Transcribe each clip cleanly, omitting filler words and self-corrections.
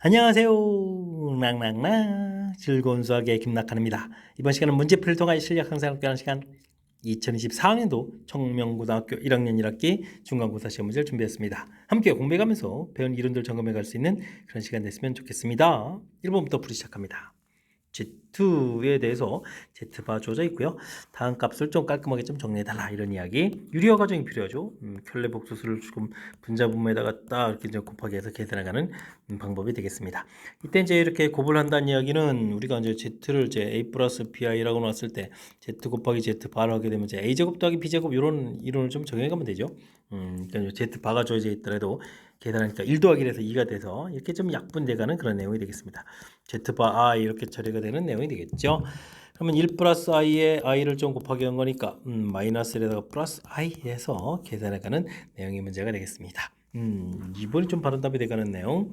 안녕하세요. 낭낭낭 즐거운 수학의 김낙한입니다. 이번 시간은 문제풀이를 통한 실력 향상을 꾀하는 시간 2024학년도 청명고등학교 1학년 1학기 중간고사 시험 문제를 준비했습니다. 함께 공부해가면서 배운 이론들 점검해 갈 수 있는 그런 시간 됐으면 좋겠습니다. 1번부터 풀이 시작합니다. Z2에 대해서 Z바 주어져 있고요. 다음 값을 좀 깔끔하게 좀 정리해달라 이런 이야기. 유리화 과정이 필요하죠. 켤레 복수수를 조금 분자분모에다가 딱 이렇게 좀 곱하기 해서 계산해가는 방법이 되겠습니다. 이때 이제 이렇게 곱을 한다는 이야기는 우리가 이제 Z를 이제 A 플러스 BI라고 놨을 때 Z 곱하기 Z 바를 하게 되면 이제 A 제곱 더하기 B 제곱 이런 이론을 좀 적용해가면 되죠. 그러니까 Z 바가 주어져 있더라도 계산하니까 1 더하기 해서 2가 돼서 이렇게 좀 약분돼가는 그런 내용이 되겠습니다. Z바 I 이렇게 처리가 되는 내용이 되겠죠. 그러면 1 플러스 i에 i를 좀 곱하기 한 거니까 마이너스에다가 플러스 i 해서 계산해가는 내용의 문제가 되겠습니다. 이번이 좀 바른 답이 돼가는 내용.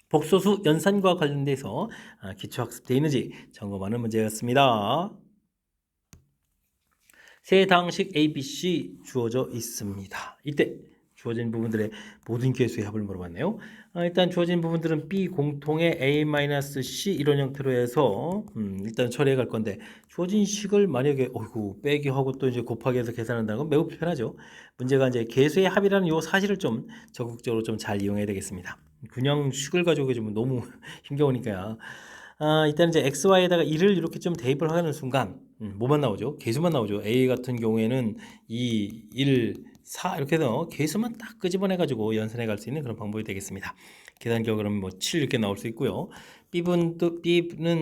복소수 연산과 관련돼서 기초학습되어 있는지 점검하는 문제였습니다. 세 당식 A, B, C 주어져 있습니다. 이때 주어진 부분들의 모든 개수의 합을 물어봤네요. 일단 주어진 부분들은 B 공통의 A-C 이런 형태로 해서 일단 처리해 갈 건데 주어진 식을 만약에 어이구 빼기 하고 또 이제 곱하기 해서 계산한다는 건 매우 불편하죠. 문제가 이제 개수의 합이라는 요 사실을 좀 적극적으로 좀 잘 이용해야 되겠습니다. 그냥 식을 가지고 계시면 너무 힘겨우니까요. 일단 이제 xy에다가 1을 이렇게 좀 대입을 하는 순간 뭐만 나오죠? 개수만 나오죠. a 같은 경우에는 2, 1, 4 이렇게 해서 개수만 딱 끄집어내 가지고 연산해 갈 수 있는 그런 방법이 되겠습니다. 계산기가 그러면 뭐 7 이렇게 나올 수 있고요. B는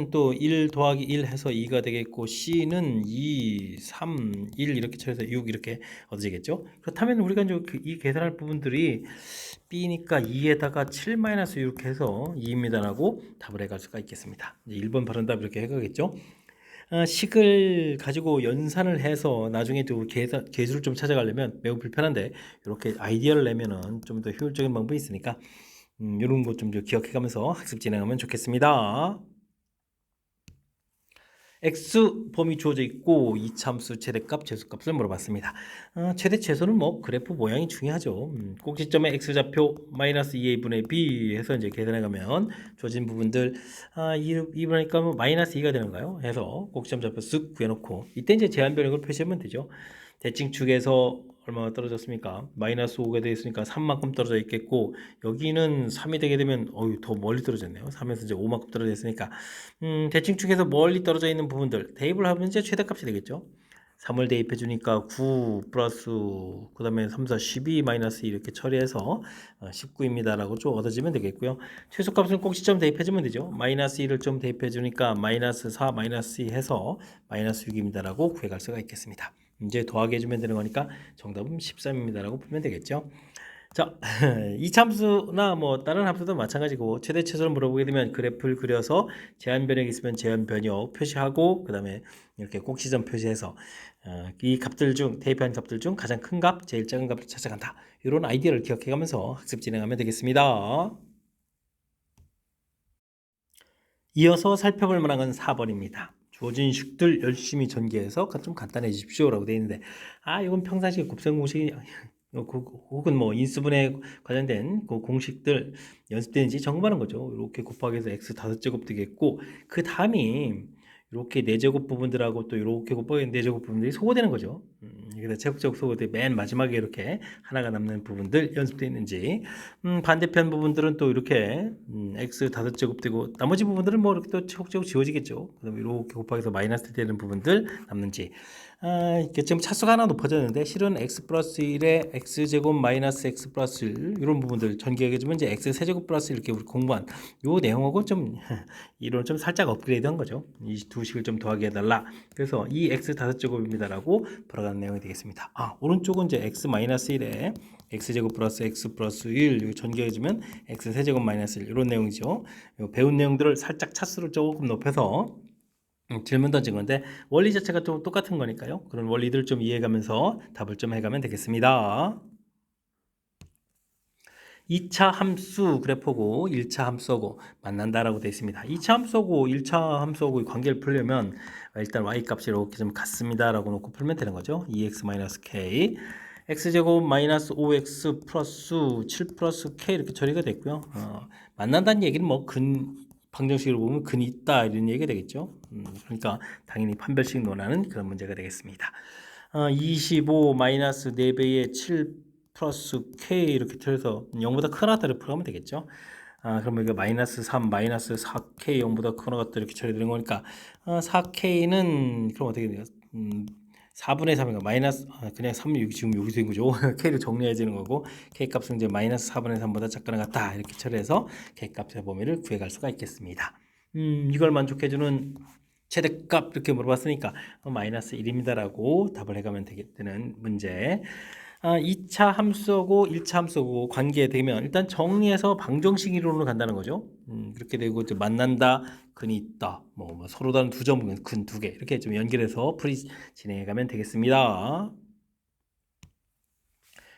또 1 더하기 1 해서 2가 되겠고 C는 2, 3, 1 이렇게 쳐서 6 이렇게 얻어지겠죠. 그렇다면 우리가 이제 이 계산할 부분들이 B니까 2에다가 7 이렇게 해서 2입니다라고 답을 해갈 수가 있겠습니다. 이제 1번 바른 답 이렇게 해가겠죠. 식을 가지고 연산을 해서 나중에 또 개수를 좀 찾아가려면 매우 불편한데 이렇게 아이디어를 내면은 좀 더 효율적인 방법이 있으니까 이런 것 좀 기억해가면서 학습 진행하면 좋겠습니다. X 범위 주어져 있고 이참수 최대값, 최소값을 물어봤습니다. 최대 최소는 뭐 그래프 모양이 중요하죠. 꼭지점의 X좌표 마이너스 2A분의 B 해서 이제 계산해가면 주어진 부분들 2분하니까 뭐 마이너스 2가 되는가요? 해서 꼭지점 좌표 쓱 구해놓고 이때 이제 제한 변형을 표시하면 되죠. 대칭축에서 얼마나 떨어졌습니까? 마이너스 5가 되어 있으니까 3만큼 떨어져 있겠고 여기는 3이 되게 되면 더 멀리 떨어졌네요. 3에서 이제 5만큼 떨어져 있으니까 대칭축에서 멀리 떨어져 있는 부분들 대입을 하면 이제 최대값이 되겠죠. 3을 대입해 주니까 9 플러스 그 다음에 3, 4, 12 마이너스 이렇게 처리해서 19입니다라고 좀 얻어지면 되겠고요. 최소값은 꼭지점 대입해 주면 되죠. 마이너스 1을 좀 대입해 주니까 마이너스 4 마이너스 2 해서 마이너스 6입니다라고 구해갈 수가 있겠습니다. 이제 더하기 해주면 되는 거니까 정답은 13입니다라고 풀면 되겠죠. 자, 이참수나 뭐 다른 합수도 마찬가지고 최대 최소를 물어보게 되면 그래프를 그려서 제한 변형이 있으면 제한 변형 표시하고 그 다음에 이렇게 꼭지점 표시해서 이 값들 중 대입한 값들 중 가장 큰 값, 제일 작은 값을 찾아간다. 이런 아이디어를 기억해가면서 학습 진행하면 되겠습니다. 이어서 살펴볼 만한 건 4번입니다. 주어진 식들 열심히 전개해서 좀 간단해지십시오 라고 되어 있는데 이건 평상시에 곱셈 공식이 혹은 뭐 인수분해 관련된 그 공식들 연습되는지 점검하는 거죠. 이렇게 곱하기 해서 x 5제곱 되겠고 그 다음이 이렇게 4제곱 부분들하고 또 이렇게 곱하기 4제곱 부분들이 소거되는 거죠. 그래서 제곱제곱 소거돼 맨 마지막에 이렇게 하나가 남는 부분들 연습되어 있는지 반대편 부분들은 또 이렇게 x 5제곱 되고 나머지 부분들은 뭐 이렇게 또 제곱제곱 지워지겠죠. 그다음에 이렇게 곱하기해서 마이너스 되는 부분들 남는지 이게 지금 차수가 하나 높아졌는데 실은 x 플러스 1에 x제곱 마이너스 x 플러스 1 이런 부분들 전개해주면 이제 x 세제곱 플러스 이렇게 우리 공부한 요 내용하고 좀 이론 좀 살짝 업그레이드한 거죠. 이 두 식을 좀 더하게 해달라. 그래서 이 x 5제곱입니다라고 벌어가는 내용이 되겠습니다. 오른쪽은 이제 x 마이너스 1에 x제곱 플러스 x 플러스 1 전개해주면 x 세제곱 마이너스 1 이런 내용이죠. 배운 내용들을 살짝 차수를 조금 높여서 질문 던진 건데 원리 자체가 좀 똑같은 거니까요. 그런 원리들 좀 이해해가면서 답을 좀 해가면 되겠습니다. 2차 함수 그래프고 1차 함수하고 만난다라고 되어 있습니다. 2차 함수하고 1차 함수하고 관계를 풀려면 일단 y 값이 이렇게 좀 같습니다라고 놓고 풀면 되는 거죠. 2x-k x제곱 마이너스 5x 플러스 7 플러스 k 이렇게 처리가 됐고요. 만난다는 얘기는 뭐 방정식으로 보면 근이 있다 이런 얘기가 되겠죠. 그러니까 당연히 판별식 논하는 그런 문제가 되겠습니다. 25 마이너스 4배의 7 플러스 k 이렇게 처리해서 0보다 큰 것들을 풀어가면 되겠죠. 그러면 이거 마이너스 3 마이너스 4k 0보다 큰 것들 이렇게 처리되는 거니까 4k는 그럼 어떻게 돼요? 4분의 3인가 마이너스 그냥 3 6 지금 여기서 된 거죠. k를 정리해야 되는 거고 k 값은 이제 마이너스 4분의 3보다 작거나 같다 이렇게 처리해서 k 값의 범위를 구해갈 수가 있겠습니다. 이걸 만족해주는 최대값 이렇게 물어봤으니까 마이너스 1입니다라고 답을 해가면 되는 문제. 2차 함수하고 1차 함수하고 관계되면 일단 정리해서 방정식 이론으로 간다는 거죠. 그렇게 되고 이제 만난다, 근이 있다, 뭐 서로 다른 두 점, 근 두 개 이렇게 좀 연결해서 진행해 가면 되겠습니다.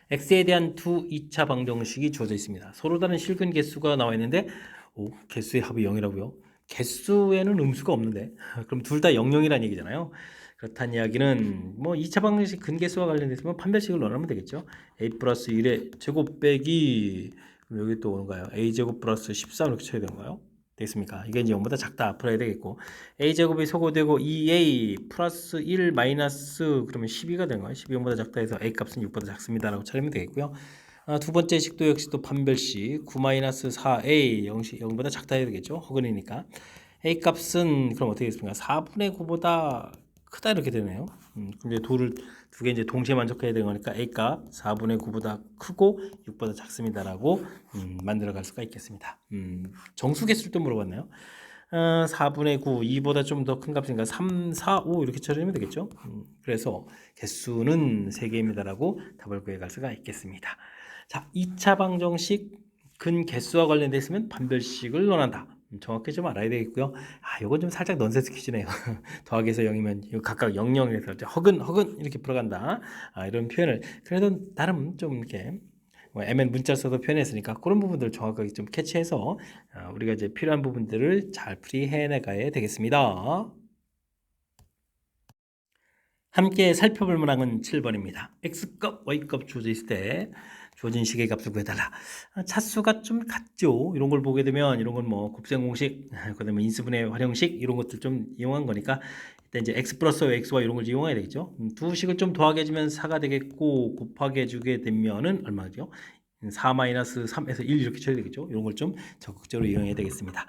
x에 대한 2차 방정식이 주어져 있습니다. 서로 다른 실근 개수가 나와 있는데 개수의 합이 0이라고요? 개수에는 음수가 없는데 그럼 둘 다 00이라는 얘기잖아요. 그렇다는 이야기는 뭐 2차 방정식 근개수와 관련돼서 판별식을 논하면 되겠죠. a 플러스 1의 제곱 빼기 그럼 여기 또 오는가요? a 제곱 플러스 13 이렇게 쳐야 되는가요? 되겠습니까? 이게 이제 0보다 작다 풀어야 되겠고 a 제곱이 소거되고 2a 플러스 1 마이너스 그러면 12가 되는 거예요. 12 0보다 작다 해서 a 값은 6보다 작습니다라고 처리하면 되겠고요. 두 번째 식도 역시 또 판별식 9-4a 0보다 작다 해야 되겠죠. 허근이니까 a 값은 그럼 어떻게 되겠습니까? 4분의 9보다 크다 이렇게 되네요. 근데 두 개 이제 동시에 만족해야 되는 거니까 a 값 4분의 9보다 크고 6보다 작습니다라고 만들어 갈 수가 있겠습니다. 정수 개수도 물어봤나요? 4분의 9, 2보다 좀 더 큰 값이니까 3, 4, 5 이렇게 처리하면 되겠죠. 그래서 개수는 3개입니다라고 답을 구해갈 수가 있겠습니다. 자, 2차 방정식 근개수와 관련돼 있으면 판별식을 논한다. 정확히 좀 알아야 되겠고요. 이건 좀 살짝 넌센스 퀴즈네요. 더하기에서 0이면 이거 각각 0, 0에서 허근 이렇게 풀어간다. 이런 표현을 그래도 나름 좀 이렇게 MN 문자 써서 표현했으니까 그런 부분들을 정확하게 좀 캐치해서 우리가 이제 필요한 부분들을 잘 풀이해나가야 되겠습니다. 함께 살펴볼 문항은 7번입니다. x값, y값 주어져 있을 때 주어진 식의 값을 구해달라. 차수가 좀 같죠. 이런 걸 보게 되면 이런 건 뭐 곱셈 공식, 그다음에 인수분해 활용식 이런 것들 좀 이용한 거니까 일단 이제 x 플러스 xy 이런 걸 이용해야 되겠죠. 두 식을 좀 더하게 해주면 4가 되겠고 곱하게 해주게 되면은 얼마죠? 4-3에서 1 이렇게 쳐야 되겠죠. 이런 걸 좀 적극적으로 이용해야 되겠습니다.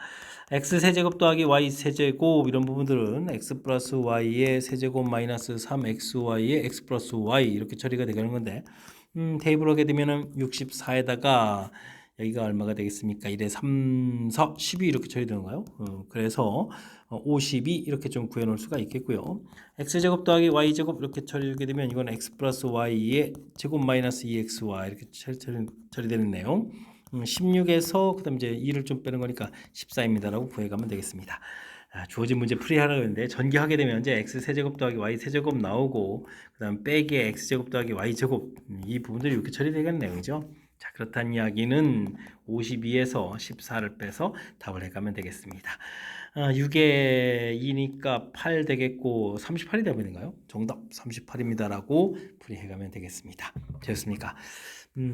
x 세제곱 더하기 y 세제곱 이런 부분들은 x 플러스 y의 세제곱 마이너스 3xy의 x 플러스 y 이렇게 처리가 되는 건데 대입을 하게 되면은 64에다가 여기가 얼마가 되겠습니까? 1에 3, 4, 12 이렇게 처리되는가요? 그래서 52 이렇게 좀 구해놓을 수가 있겠고요. x제곱 더하기 y제곱 이렇게 처리하게 되면 이건 x 플러스 y의 제곱 마이너스 2xy 이렇게 처리되는 내용. 16에서 그 다음 이제 2를 좀 빼는 거니까 14입니다라고 구해가면 되겠습니다. 주어진 문제 풀이하라고 했는데 전개하게 되면 이제 x 세제곱 더하기 y 세제곱 나오고 그 다음 빼기 x 제곱 더하기 y 제곱 이 부분들이 이렇게 처리되는 내용이죠. 자, 그렇다는 이야기는 52에서 14를 빼서 답을 해가면 되겠습니다. 6에 2니까 8 되겠고 38이 되는가요? 정답 38입니다라고 풀이해가면 되겠습니다. 되었습니까?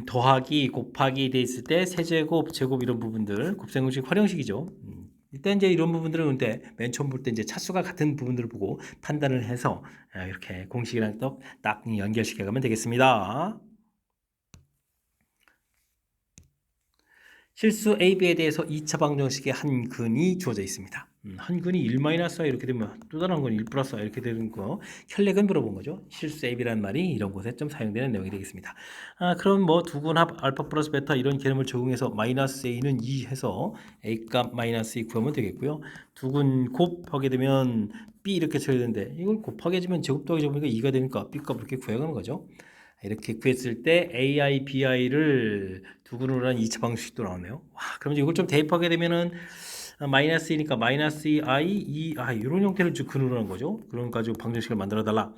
더하기 곱하기 돼 있을 때 세제곱 제곱 이런 부분들 곱셈공식 활용식이죠. 일단 이제 이런 부분들은 근데 맨 처음 볼 때 이제 차수가 같은 부분들을 보고 판단을 해서 이렇게 공식이랑 또 딱 연결시켜 가면 되겠습니다. 실수 AB에 대해서 2차 방정식의 한 근이 주어져 있습니다. 한 근이 1-4 이렇게 되면 또 다른 건 1 플러스 이렇게 되는 거 혈렉은 물어본 거죠. 실수 AB라는 말이 이런 곳에 좀 사용되는 내용이 되겠습니다. 그럼 뭐 두근 합 알파 플러스 베타 이런 개념을 적용해서 마이너스 A는 2 해서 A 값 마이너스 2 구하면 되겠고요. 두근 곱하게 되면 B 이렇게 쳐야 되는데 이걸 곱하게 해주면 제곱 더하기 제곱이니까 2가 되니까 B 값 이렇게 구해가는 거죠. 이렇게 구했을 때 AI, BI를 두근으로 한 2차 방식도 나오네요. 와, 그럼 이걸 좀 대입하게 되면은 마이너스 2니까 마이너스 2i, 2, 이런 형태를 근으로 한 거죠. 그런 가지고 방정식을 만들어 달라.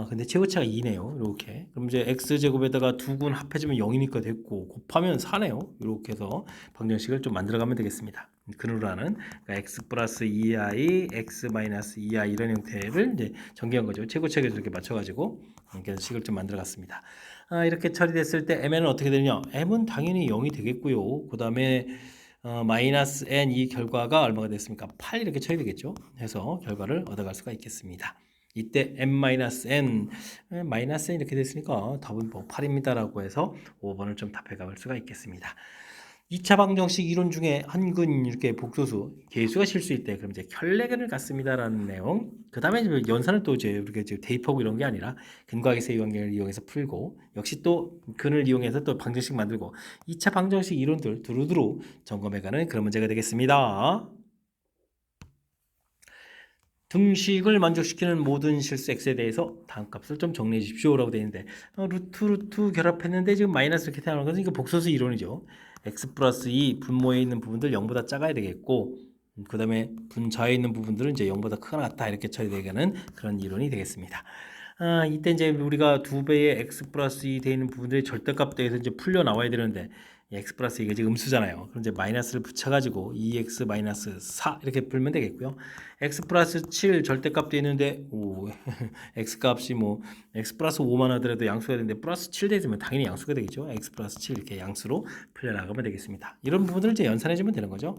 근데 최고차가 2네요. 이렇게. 그럼 이제 x제곱에다가 두 군 합해주면 0이니까 됐고 곱하면 4네요. 이렇게 해서 방정식을 좀 만들어가면 되겠습니다. 근으로라는 그러니까 x 플러스 2i, x 마이너스 2i 이런 형태를 이제 전개한 거죠. 최고차에 이렇게 맞춰가지고 이렇게 식을 좀 만들어갔습니다. 이렇게 처리됐을 때 mn은 어떻게 되느냐? m은 당연히 0이 되겠고요. 그 다음에 마이너스 n 이 결과가 얼마가 됐습니까? 8 이렇게 처리되겠죠. 해서 결과를 얻어갈 수가 있겠습니다. 이때 m-n 마이너스 n 이렇게 됐으니까 답은 뭐 8입니다라고 해서 5번을 좀 답해갈 수가 있겠습니다. 2차 방정식 이론 중에 한 근 이렇게 복소수 개수가 실수일 때 그럼 이제 켤레근을 갖습니다라는 내용. 그 다음에 연산을 또 이제 우리가 이제 대입하고 이런 게 아니라 근과계세의 관계를 이용해서 풀고 역시 또 근을 이용해서 또 방정식 만들고 2차 방정식 이론들 두루두루 점검해가는 그런 문제가 되겠습니다. 등식을 만족시키는 모든 실수 x에 대해서 다음 값을 좀 정리해 주십시오라고 되어 있는데 루트 결합했는데 지금 마이너스 이렇게 나오는 것은 이거 복소수 이론이죠. x 플러스 2 분모에 있는 부분들 0보다 작아야 되겠고 그 다음에 분자에 있는 부분들은 이제 0보다 크거나 같다 이렇게 처리되는 그런 이론이 되겠습니다. 이때 이제 우리가 2배의 x 플러스 2 되어 있는 부분들이 절대값 대해서 이제 풀려 나와야 되는데 x 플러스 이게 지금 음수잖아요. 그럼 이제 마이너스를 붙여가지고 2x 마이너스 4 이렇게 풀면 되겠고요. x 플러스 7 절대값도 있는데 x 값이 뭐 x 플러스 5만 하더라도 양수가 되는데 플러스 7 되면 당연히 양수가 되겠죠. x 플러스 7 이렇게 양수로 풀려나가면 되겠습니다. 이런 부분을 이제 연산해주면 되는 거죠.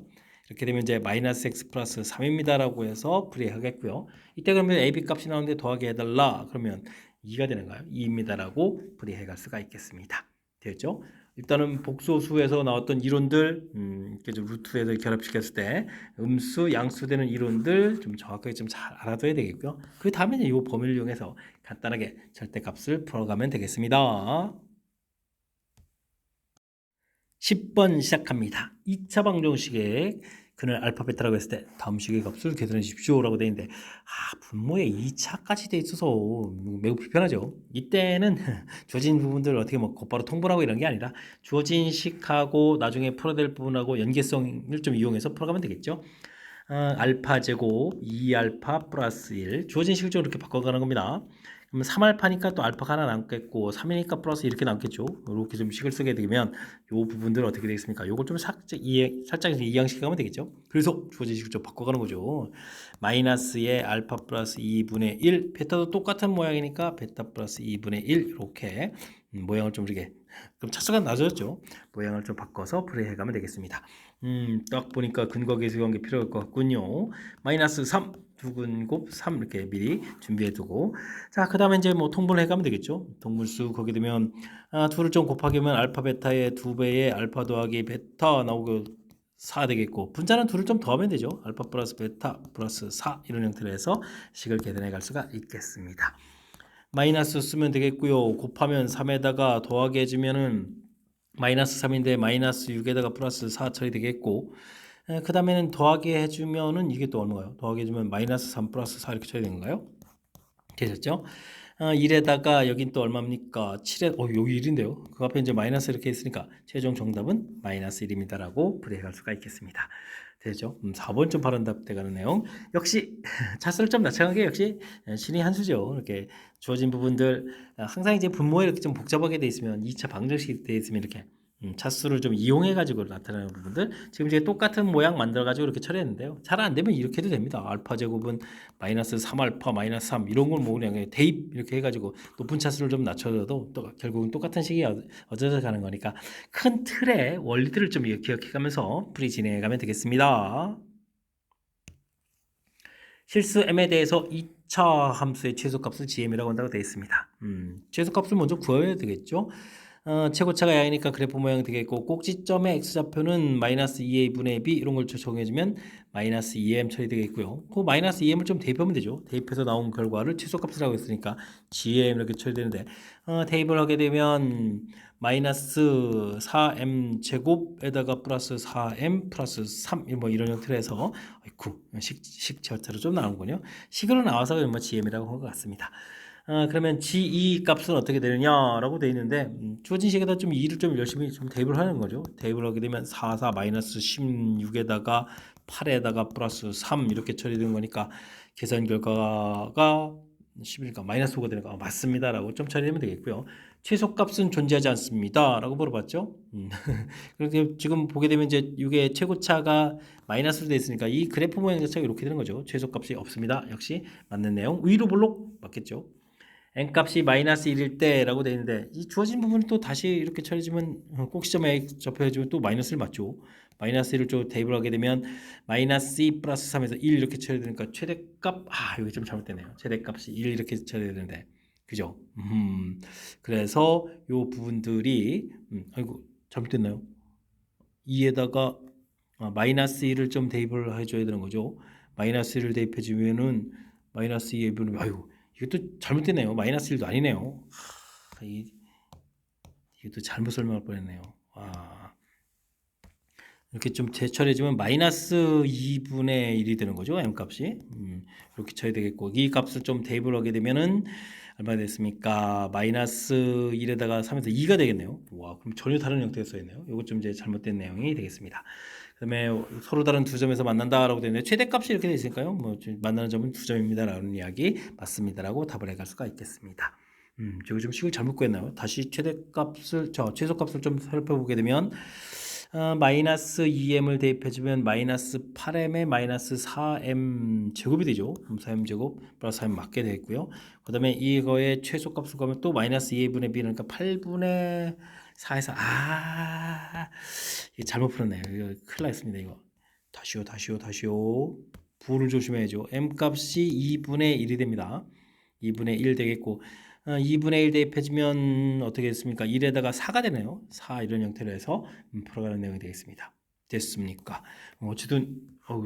이렇게 되면 이제 마이너스 x 플러스 3입니다라고 해서 풀이하겠고요. 이때 그러면 ab 값이 나오는데 더하기 해달라 그러면 2가 되는가요? 2입니다라고 풀이해갈 수가 있겠습니다. 되었죠? 일단은 복소수에서 나왔던 이론들 이렇게 좀 루트에서 결합시켰을 때 음수, 양수 되는 이론들 좀 정확하게 좀 잘 알아둬야 되겠고요. 그 다음에 이 범위를 이용해서 간단하게 절대값을 풀어가면 되겠습니다. 10번 시작합니다. 2차 방정식의 근을 알파 베타라고 했을 때 다음 식의 값을 계산해 주십시오라고 되어 있는데 분모에 2차까지 돼 있어서 매우 불편하죠. 이때는 주어진 부분들을 어떻게 뭐 곧바로 통분하고 이런 게 아니라 주어진 식하고 나중에 풀어야 될 부분하고 연계성을 좀 이용해서 풀어가면 되겠죠. 알파 제곱 2알파 플러스 1 주어진 식을 좀 이렇게 바꿔가는 겁니다. 그럼 3알파니까 또 알파가 하나 남겠고 3이니까 플러스 이렇게 남겠죠. 이렇게 좀 식을 쓰게 되면 이 부분들은 어떻게 되겠습니까? 요걸 좀 살짝 이해시켜가면 되겠죠. 그래서 주어진 식을 좀 바꿔가는 거죠. 마이너스의 알파 플러스 2분의 1 베타도 똑같은 모양이니까 베타 플러스 2분의 1 이렇게 모양을 좀 이렇게 그럼 차수가 낮아졌죠. 모양을 좀 바꿔서 풀이해가면 되겠습니다. 딱 보니까 근과 계수 관계 필요할 것 같군요. 마이너스 3 두근곱 3 이렇게 미리 준비해 두고 자 그 다음에 이제 뭐 통분을 해가면 되겠죠. 통분수 거기 되면 둘을 좀 곱하기 하면 알파 베타의 2배의 알파 더하기 베타 나오고 4 되겠고 분자는 둘을 좀 더하면 되죠. 알파 플러스 베타 플러스 4 이런 형태로 해서 식을 계산해 갈 수가 있겠습니다. 마이너스 쓰면 되겠고요. 곱하면 3에다가 더하기 해주면은 마이너스 3인데 마이너스 6에다가 플러스 4 처리되겠고 그 다음에는 더하기 해주면은 이게 또 얼마가요? 더하기 해주면 마이너스 3 플러스 4 이렇게 처리되는 건가요? 되셨죠? 1에다가 여긴 또 얼마입니까? 7에 여기 1인데요. 그 앞에 이제 마이너스 이렇게 있으니까 최종 정답은 마이너스 1입니다라고 풀이해갈 수가 있겠습니다. 되죠? 4번 좀 발음 답돼가는 내용. 역시 차수를 좀 낮춰간 게 역시 신의 한 수죠. 이렇게 주어진 부분들 항상 이제 분모에 이렇게 좀 복잡하게 돼 있으면 2차 방정식이 돼 있으면 이렇게 차수를 좀 이용해 가지고 나타나는 부분들 지금 이제 똑같은 모양 만들어 가지고 이렇게 처리했는데요. 잘 안 되면 이렇게 해도 됩니다. 알파 제곱은 마이너스 3알파 마이너스 3 이런 걸 뭐 그냥 대입 이렇게 해 가지고 높은 차수를 좀 낮춰줘도 또 결국은 똑같은 식이 얻어져 가는 거니까 큰 틀의 원리들을 좀 기억해 가면서 풀이 진행해 가면 되겠습니다. 실수 m에 대해서 2차 함수의 최소값을 gm이라고 한다고 되어 있습니다. 최소값을 먼저 구해야 되겠죠. 최고차가 양이니까 그래프 모양이 되겠고 꼭지점의 x좌표는 마이너스 2a분의 b 이런 걸 적용해주면 마이너스 2m 처리되겠고요. 그 마이너스 2m을 좀 대입하면 되죠. 대입해서 나온 결과를 최소값이라고 했으니까 gm 이렇게 처리되는데 대입을 하게 되면 마이너스 4m 제곱에다가 플러스 4m 플러스 3 뭐 이런 형태로 해서 식 절차로 좀 나오는군요. 식으로 나와서 gm이라고 한 것 같습니다. 그러면 G2 값은 어떻게 되느냐라고 되어 있는데 주어진 식에다 좀 2를 좀 열심히 좀 대입을 하는 거죠. 대입을 하게 되면 4, 4 마이너스 16에다가 8에다가 플러스 3 이렇게 처리되는 거니까 계산 결과가 11이니까 마이너스 5가 되니까 맞습니다 라고 좀 처리하면 되겠고요. 최소값은 존재하지 않습니다 라고 물어봤죠. 그렇게 지금 보게 되면 이제 이게 최고차가 마이너스로 되어 있으니까 이 그래프 모양 자체가 이렇게 되는 거죠. 최소값이 없습니다. 역시 맞는 내용. 위로 볼록 맞겠죠. n값이 마이너스 1일 때라고 되어 있는데 이 주어진 부분을 또 다시 이렇게 처리해주면 꼭 시점에 접해주면 또 마이너스를 맞죠. 마이너스 1을 좀 대입을 하게 되면 마이너스 2 플러스 3에서 1 이렇게 처리되니까 최대값 여기 좀 잘못되네요. 최대값이 1 이렇게 처리되는데 그죠? 그래서 요 부분들이 아이고 잘못됐나요? 2에다가 마이너스 1을 좀 대입을 해줘야 되는 거죠. 마이너스 1을 대입해 주면은 마이너스 2의 분의 아이고 이것도 잘못됐네요. 마이너스 1도 아니네요. 이것도 잘못 설명할 뻔했네요. 이렇게 좀 재처리해주면 마이너스 2분의 1이 되는 거죠. m값이. 이렇게 쳐야 되겠고 이 값을 좀 대입을 하게 되면은 얼마 됐습니까? 마이너스 1에다가 3에서 2가 되겠네요. 와, 그럼 전혀 다른 형태가 써있네요. 이것 좀 이제 잘못된 내용이 되겠습니다. 그다음에 서로 다른 두 점에서 만난다라고 되는데 최대값이 이렇게 되어 있으니까요. 뭐 만나는 점은 두 점입니다라는 이야기 맞습니다라고 답을 해갈 수가 있겠습니다. 제가 좀 식을 잘못 구했나요? 다시 최소값을 좀 살펴보게 되면 마이너스 2m을 대입해주면 마이너스 8m에 마이너스 4m 제곱이 되죠. 4m 제곱 플러스 4m 맞게 되겠고요. 그 다음에 이거의 최소값을 구하면 또 마이너스 2분의 b 그러니까 8분의 4에서 이게 잘못 풀었네요. 이거 큰일 났습니다. 이거 다시요. 부호를 조심해야죠. m값이 2분의 1이 됩니다. 2분의 1 되겠고 2분의 1 대입해주면 어떻게 됐습니까? 1에다가 4가 되네요. 4 이런 형태로 해서 풀어가는 내용이 되겠습니다. 됐습니까? 어쨌든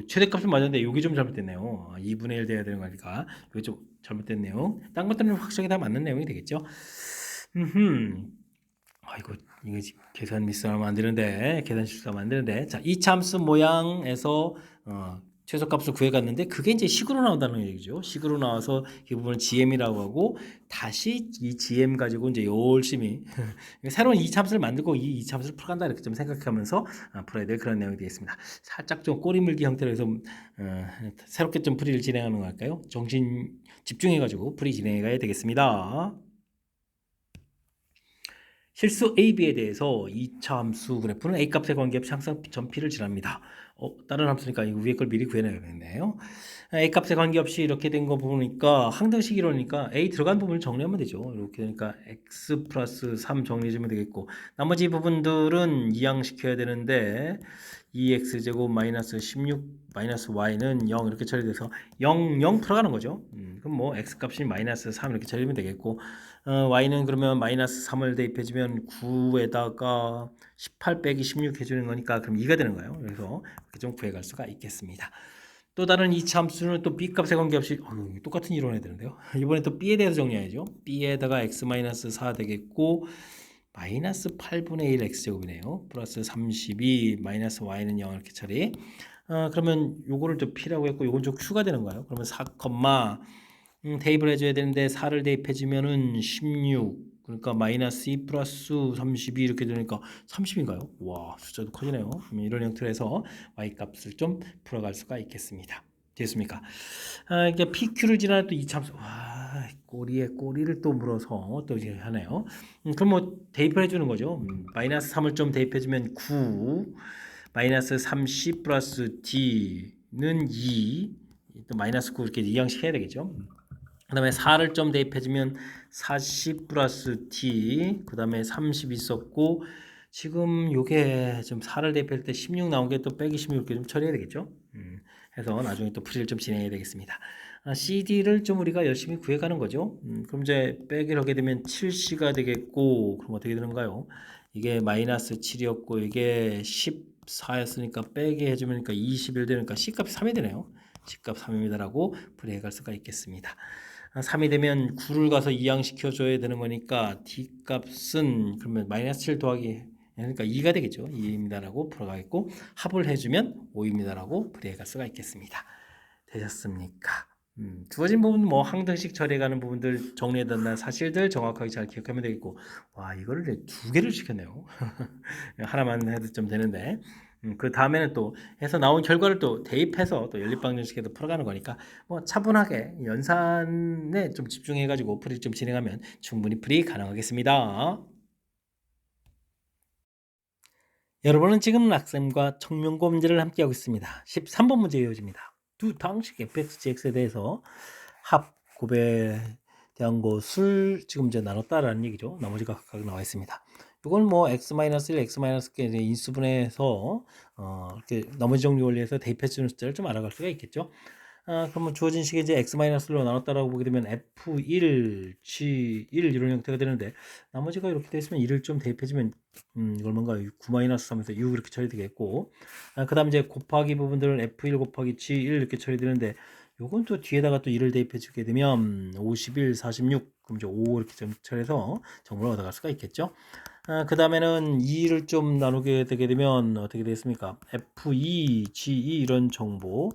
최대값은 맞았는데 여기 좀 잘못됐네요. 2분의 1 돼야 되는 거니까 여기 좀 잘못된 내용. 딴 것들은 확실하게 다 맞는 내용이 되겠죠. 아이고 이거 계산 미스하면 안 되는데 계산 실수하면 안 되는데 자, 이 참수 모양에서 최소값을 구해갔는데 그게 이제 식으로 나온다는 얘기죠. 식으로 나와서 이 부분을 GM이라고 하고 다시 이 GM 가지고 이제 열심히 새로운 이 참수를 만들고 이 참수를 풀어간다 이렇게 좀 생각하면서 풀어야 될 그런 내용이 되겠습니다. 살짝 좀 꼬리물기 형태로 해서 새롭게 좀 풀이를 진행하는 거 할까요? 정신 집중해가지고 풀이 진행해가야 되겠습니다. 실수 A, B에 대해서 2차 함수 그래프는 A값의 관계없이 항상 전피를 지납니다. 다른 함수니까 이 위에 걸 미리 구해놔야겠네요. A값의 관계없이 이렇게 된 거 보니까 항등식 이론이니까 A 들어간 부분을 정리하면 되죠. 이렇게 되니까 X 플러스 3 정리해주면 되겠고 나머지 부분들은 이항시켜야 되는데 2X제곱 마이너스 16 마이너스 Y는 0 이렇게 처리돼서 0, 0 풀어가는 거죠. 그럼 뭐 X값이 마이너스 3 이렇게 처리하면 되겠고 y는 그러면 마이너스 3을 대입해주면 9에다가 18 빼기 16 해주는 거니까 그럼 2가 되는 거예요. 그래서 이렇게 좀 구해갈 수가 있겠습니다. 또 다른 이차 함수는 또 b값에 관계없이 똑같은 이론해야 되는데요. 이번에 또 b에 대해서 정리해야죠. b에다가 x-4 되겠고 마이너스 8분의 1 x제곱이네요. 플러스 32 마이너스 y는 0 이렇게 처리. 그러면 요거를 좀 p라고 했고 요건 좀 q가 되는 거예요. 그러면 4, 대입을 해줘야 되는데 4를 대입해주면은 16 그러니까 마이너스 2 플러스 32 이렇게 되니까 30인가요? 와 숫자도 커지네요. 이런 형태로 해서 y값을 좀 풀어갈 수가 있겠습니다. 됐습니까? 이게 PQ를 지나는 또 이참수 꼬리에 꼬리를 또 물어서 또 이제 하네요. 그럼 뭐 대입을 해주는 거죠. 마이너스 3을 좀 대입해주면 9 마이너스 30 플러스 D는 2 또 마이너스 9 이렇게 이항식 해야 되겠죠. 그 다음에 4를 좀 대입해주면 40 플러스 t 그 다음에 30 있었고 지금 요게 좀 4를 대입할 때 16 나온 게 또 빼기 16 이렇게 좀 처리해야 되겠죠. 해서 나중에 또 풀이를 좀 진행해야 되겠습니다. CD를 좀 우리가 열심히 구해가는 거죠. 그럼 이제 빼기를 하게 되면 7C가 되겠고 그럼 어떻게 되는가요? 이게 마이너스 7이었고 이게 14였으니까 빼기 해주니까 21 되니까 C값이 3이 되네요. C값 3입니다라고 풀이해갈 수가 있겠습니다. 3이 되면 9를 가서 이항시켜줘야 되는 거니까 D값은 그러면 마이너스 7 더하기 그러니까 2가 되겠죠. 2입니다라고 풀어가겠고 합을 해주면 5입니다라고 풀이해갈 수가 있겠습니다. 되셨습니까? 주어진 부분 뭐 항등식 처리해가는 부분들 정리해둔 사실들 정확하게 잘 기억하면 되겠고 와 이거를 두 개를 시켰네요. 하나만 해도 좀 되는데 그 다음에는 또 해서 나온 결과를 또 대입해서 또 연립방정식에도 풀어가는 거니까 뭐 차분하게 연산에 좀 집중해가지고 풀이 좀 진행하면 충분히 풀이 가능하겠습니다. 여러분은 지금 락쌤과 청명고 문제를 함께하고 있습니다. 13번 문제 이어집니다. 두 당식 fx, gx에 대해서 합, 곱에 대한 것을 지금 이제 나눴다라는 얘기죠. 나머지가 각각 나와 있습니다. 이건 뭐 x-1, x-개 인수분해해서 이렇게 나머지 정리 원리에서 대입해 주는 숫자를 좀 알아갈 수가 있겠죠. 그러면 주어진 식이 이제 x-로 나눴다라고 보게 되면 f1, g1 이런 형태가 되는데 나머지가 이렇게 되어 있으면 1을 좀 대입해주면 이걸 뭔가 9-3에서 6 이렇게 처리되겠고 그 다음 이제 곱하기 부분들은 f1 곱하기 g1 이렇게 처리되는데 요건 또 뒤에다가 또 1을 대입해 주게 되면 51, 46 그럼 이제 5 이렇게 좀 처리해서 정보를 얻어갈 수가 있겠죠. 그 다음에는 2를 좀 나누게 되게 되면 어떻게 되겠습니까? f2, g2 이런 정보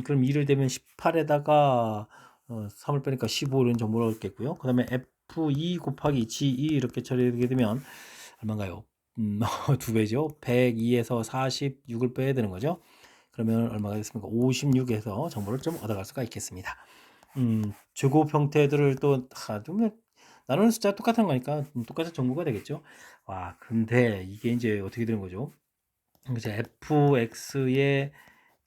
그럼 2를 대면 18에다가 3을 빼니까 15 이런 정보를 얻겠고요. 그 다음에 f2 곱하기 g2 이렇게 처리하게 되면 얼마인가요? 두 배죠. 102에서 46을 빼야 되는 거죠. 그러면 얼마가 됐습니까? 56에서 정보를 좀 얻어갈 수가 있겠습니다. 제곱 형태들을 또 좀 나누는 숫자 똑같은 거니까 똑같은 정보가 되겠죠. 와, 근데 이게 이제 어떻게 되는 거죠? 이제 fx의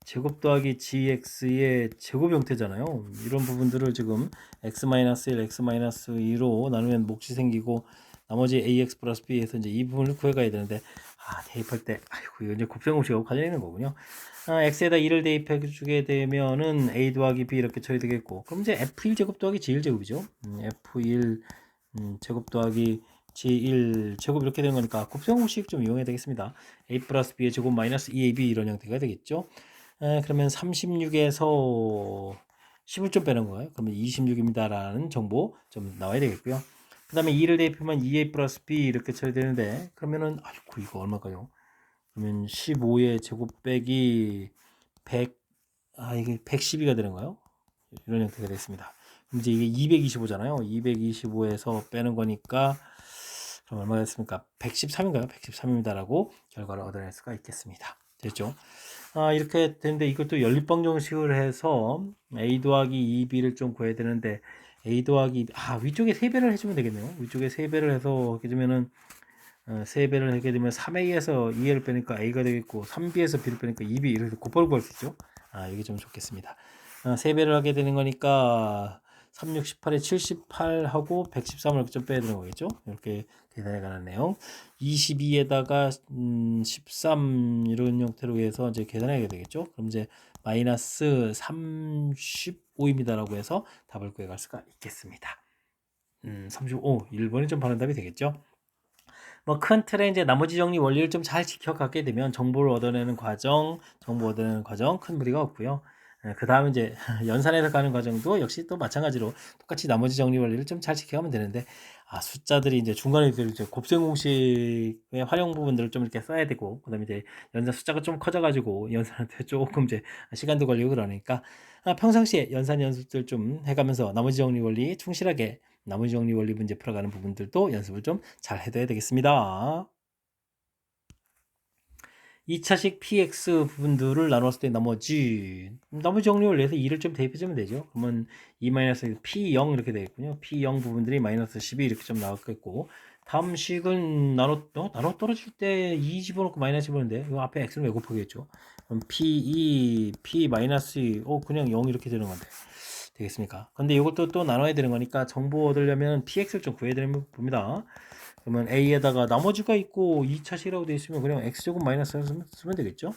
제곱 더하기 gx의 제곱 형태잖아요. 이런 부분들을 지금 x-1, x-2로 나누면 몫이 생기고 나머지 ax 플러스 b에서 이제 이 부분을 구해가야 되는데 대입할 때 아이고 이거 이제 곱셈공식하고 관련 있는 거군요. x에다 2를 대입해 주게 되면은 a 더하기 b 이렇게 처리되겠고 그럼 이제 f1 제곱 더하기 g1 제곱이죠. f1 제곱 더하기 g1 제곱 이렇게 되는 거니까 곱셈공식 좀 이용해야 되겠습니다. a 플러스 b의 제곱 마이너스 2ab 이런 형태가 되겠죠. 그러면 36에서 10을 좀 빼는 거예요. 그러면 26입니다. 라는 정보 좀 나와야 되겠고요. 그 다음에 2를 대입하면 2a 플러스 b 이렇게 쳐야 되는데 그러면은 아이고 이거 얼마까요? 그러면 15의 제곱 빼기 100 이게 112가 되는 거예요. 이런 형태가 됐습니다. 그럼 이제 이게 225잖아요. 225에서 빼는 거니까 그럼 얼마가 됐습니까? 113인가요? 113입니다라고 결과를 얻어낼 수가 있겠습니다. 됐죠? 이렇게 되는데 이것도 연립방정식을 해서 a 더하기 2b를 좀 구해야 되는데 a 더하기 위쪽에 3배를 해주면 되겠네요. 위쪽에 3배를 해서 하게 되면은 3배를 하게 되면 3a에서 2a를 빼니까 a가 되겠고 3b에서 b를 빼니까 2b 이렇게 곱하기 구할 수 있죠. 이게 좀 좋겠습니다. 3배를 하게 되는 거니까 3, 6, 18에 78하고 113을 좀 빼야 되는 거겠죠. 이렇게 계산해 가는 내용. 22에다가 13 이런 형태로 해서 이제 계산하게 되겠죠. 그럼 이제 마이너스 35입니다라고 해서 답을 구해갈 수가 있겠습니다. 35, 1번이 좀 바른 답이 되겠죠. 뭐 큰 틀에 이제 나머지 정리 원리를 좀 잘 지켜가게 되면 정보를 얻어내는 과정, 정보 얻어내는 과정 큰 무리가 없고요. 그 다음 이제 연산해서 가는 과정도 역시 또 마찬가지로 똑같이 나머지 정리 원리를 좀 잘 지켜가면 되는데 숫자들이 이제 중간에 이제 곱셈 공식의 활용 부분들을 좀 이렇게 써야 되고 그다음에 이제 연산 숫자가 좀 커져가지고 연산한테 조금 이제 시간도 걸리고 그러니까 평상시에 연산 연습들 좀 해가면서 나머지 정리 원리 충실하게 나머지 정리 원리 문제 풀어가는 부분들도 연습을 좀 잘 해둬야 되겠습니다. 2차식 px 부분들을 나눴을 때 나머지 정리 원리에서 2를 좀 대입해주면 되죠. 그러면 2 p0 이렇게 되겠군요. p0 부분들이 마이너스 12 이렇게 좀 나왔겠고 다음 식은 나눠 떨어질 때 2 집어넣고 마이너스 집어넣는데 이 앞에 x는 왜 곱하겠죠. 그럼 p2 p 마이너스 2 그냥 0 이렇게 되는 건데 되겠습니까? 근데 이것도 또 나눠야 되는 거니까 정보 얻으려면 px를 좀 구해야 되는 봅니다. 그러면 a에다가 나머지가 있고 2차식이라고 되어 있으면 그냥 x제곱 마이너스 쓰면 되겠죠.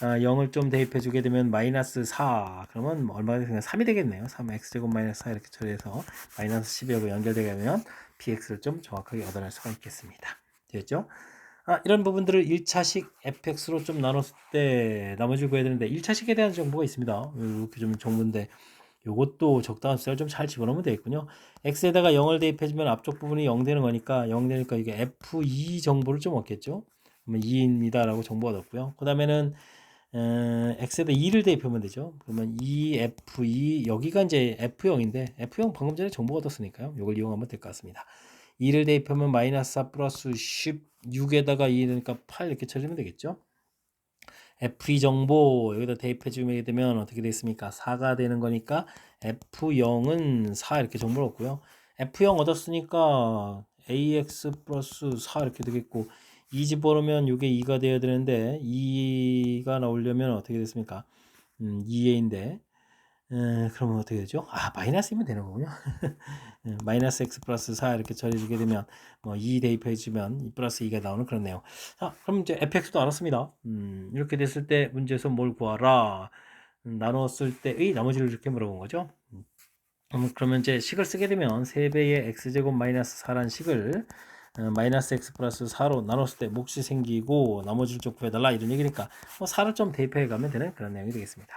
0을 좀 대입해 주게 되면 마이너스 4 그러면 얼마가 되면 3이 되겠네요. 3 x제곱 마이너스 4 이렇게 처리해서 마이너스 10하고 연결되게 하면 px를 좀 정확하게 얻어낼 수가 있겠습니다. 되겠죠? 이런 부분들을 1차식 fx로 좀 나눴을 때 나머지 구해야 되는데 1차식에 대한 정보가 있습니다. 이렇게 좀 정보인데 요것도 적당한 숫자를 좀 잘 집어넣으면 되겠군요. x에다가 0을 대입해주면 앞쪽 부분이 0 되는 거니까 0 되니까 이게 f2 정보를 좀 얻겠죠. 그러면 2입니다 라고 정보가 얻고요. 그 다음에는 x에다 2를 대입하면 되죠. 그러면 2f2 여기가 이제 f0인데 f0 방금 전에 정보가 얻었으니까요. 이걸 이용하면 될 것 같습니다. 2를 대입하면 마이너스 4 플러스 16에다가 2 되니까 8 이렇게 쳐주면 되겠죠. F2 정보 여기다 대입해 주게 되면 어떻게 되겠습니까? 4가 되는 거니까 F0은 4 이렇게 정보를 얻고요. F0 얻었으니까 AX 플러스 4 이렇게 되겠고 2 집어넣으면 이게 2가 되어야 되는데 2가 나오려면 어떻게 됐습니까? 2a인데 그러면 어떻게 되죠? 마이너스이면 되는 거군요. 마이너스 x 플러스 4 이렇게 처리해주게 되면 뭐 2 대입해주면 2 플러스 2가 나오는 그런 내용. 자, 그럼 이제 fx도 알았습니다. 이렇게 됐을 때 문제에서 뭘 구하라? 나눴을 때의 나머지를 이렇게 물어본 거죠. 그러면 이제 식을 쓰게 되면 3배의 x제곱 마이너스 4란 식을 마이너스 x 플러스 4로 나눴을 때 몫이 생기고 나머지를 좀 구해달라 이런 얘기니까 4를 좀 대입해 가면 되는 그런 내용이 되겠습니다.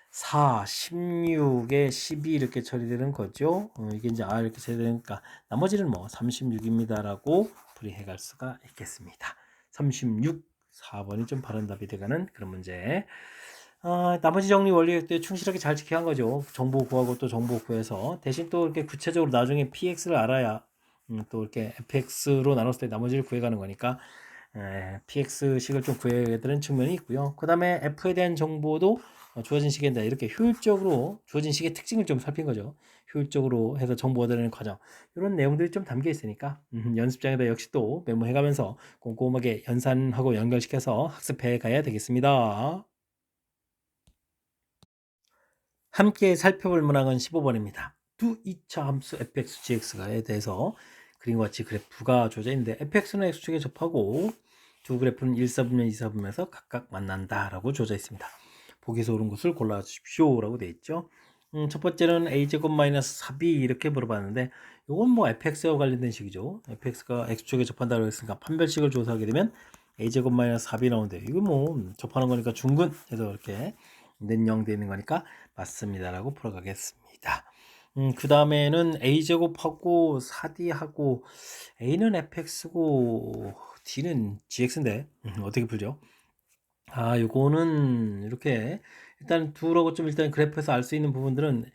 4, 16에 12 이렇게 처리되는 거죠. 이게 이제 이렇게 처리되니까 나머지는 뭐 36입니다 라고 풀이해 갈 수가 있겠습니다. 36, 4번이 좀 바른 답이 되가는 그런 문제. 나머지 정리 원리 때 충실하게 잘 지켜야 한 거죠. 정보 구하고 또 정보 구해서 대신 또 이렇게 구체적으로 나중에 px를 알아야 또 이렇게 fx로 나눴을 때 나머지를 구해가는 거니까 px식을 좀 구해야 되는 측면이 있고요. 그 다음에 f에 대한 정보도 주어진 식인다 이렇게 효율적으로 주어진 식의 특징을 좀 살핀 거죠. 효율적으로 해서 정보 얻어내는 과정 이런 내용들이 좀 담겨 있으니까 연습장에다 역시 또 메모해가면서 꼼꼼하게 연산하고 연결시켜서 학습해 가야 되겠습니다. 함께 살펴볼 문항은 15번입니다. 두 2차 함수 fx, gx에 대해서 그림과 같이 그래프가 주어져 있는데 fx는 x축에 접하고 두 그래프는 1, 4분면, 2, 4분면에서 각각 만난다 라고 주어져 있습니다. 보기에서 옳은 것을 골라주십시오 라고 되어 있죠. 첫 번째는 a제곱 마이너스 4b 이렇게 물어봤는데 이건 뭐 fx와 관련된 식이죠. fx가 x축에 접한다고 했으니까 판별식을 조사하게 되면 a제곱 마이너스 4b 나오는데 이거 뭐 접하는 거니까 중근 해서 이렇게 는0 되는 거니까 맞습니다 라고 풀어가겠습니다. 그 다음에는 a제곱하고 4d하고 a는 fx고 d는 gx인데 어떻게 풀죠? 요거는 이렇게 일단 두라고 좀 일단 그래프에서 알 수 있는 부분들은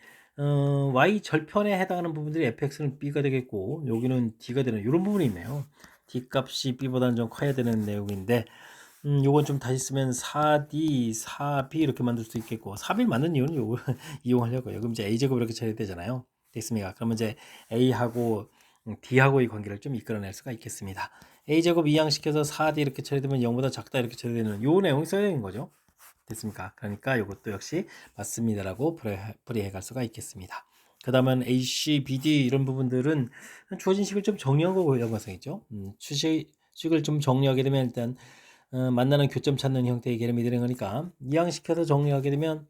y 절편에 해당하는 부분들이 fx는 b가 되겠고 여기는 d가 되는 이런 부분이 있네요. d 값이 b보다는 좀 커야 되는 내용인데 요건 좀 다시 쓰면 4d, 4b 이렇게 만들 수 있겠고 4b 만든 이유는 요거 이용하려고요. 그럼 이제 a제곱 이렇게 처리되잖아요. 됐습니까? 그러면 이제 a하고 d하고의 관계를 좀 이끌어낼 수가 있겠습니다. a제곱 이항시켜서 4d 이렇게 처리되면 0보다 작다 이렇게 처리되는 요 내용이 써야 되는 거죠. 됐습니까? 그러니까 이것도 역시 맞습니다라고 풀이해 갈 수가 있겠습니다. 그 다음은 AC, BD 이런 부분들은 주어진 식을 좀 정리한 거고 연관성이죠. 추식을 좀 정리하게 되면 일단 만나는 교점 찾는 형태의 개념이 되는 거니까 이항시켜서 정리하게 되면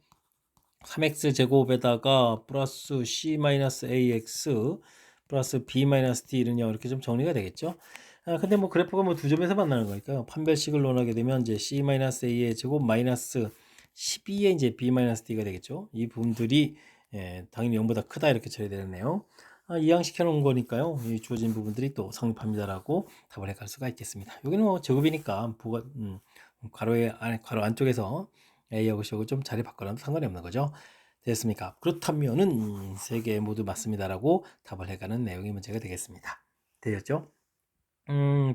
3x 제곱에다가 플러스 c-ax 플러스 b-d 이런 이렇게 좀 정리가 되겠죠. 근데 뭐 그래프가 뭐 두 점에서 만나는 거니까요. 판별식을 논하게 되면 이제 c-a의 제곱 마이너스 12의 이제 b-d가 되겠죠. 이 부분들이 당연히 0보다 크다 이렇게 처리되는 내용. 이항시켜 놓은 거니까요. 이 주어진 부분들이 또 성립합니다라고 답을 해갈 수가 있겠습니다. 여기는 뭐 제곱이니까 괄호 안쪽에서 A하고 C하고 좀 자리 바꿔놔도 상관이 없는 거죠. 됐습니까? 그렇다면은 세 개 모두 맞습니다라고 답을 해가는 내용의 문제가 되겠습니다. 되셨죠?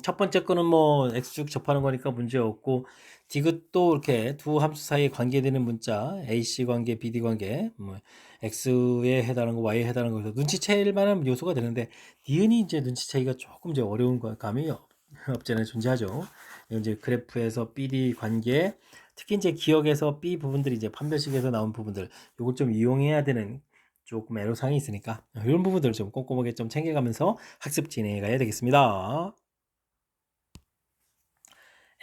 첫 번째 거는 뭐 x축 접하는 거니까 문제 없고 디귿도 이렇게 두 함수 사이에 관계되는 문자 AC 관계, BD 관계 뭐 x에 해당하는 거, y에 해당하는 거에서 눈치챌 만한 요소가 되는데 니은이 이제 눈치채기가 조금 이제 어려운 감이 없잖아요. 존재하죠. 이제 그래프에서 BD 관계 특히 이제 기억에서 B 부분들이 이제 판별식에서 나온 부분들 요걸 좀 이용해야 되는 조금 애로사항이 있으니까 이런 부분들을 좀 꼼꼼하게 좀 챙겨가면서 학습 진행해 가야 되겠습니다.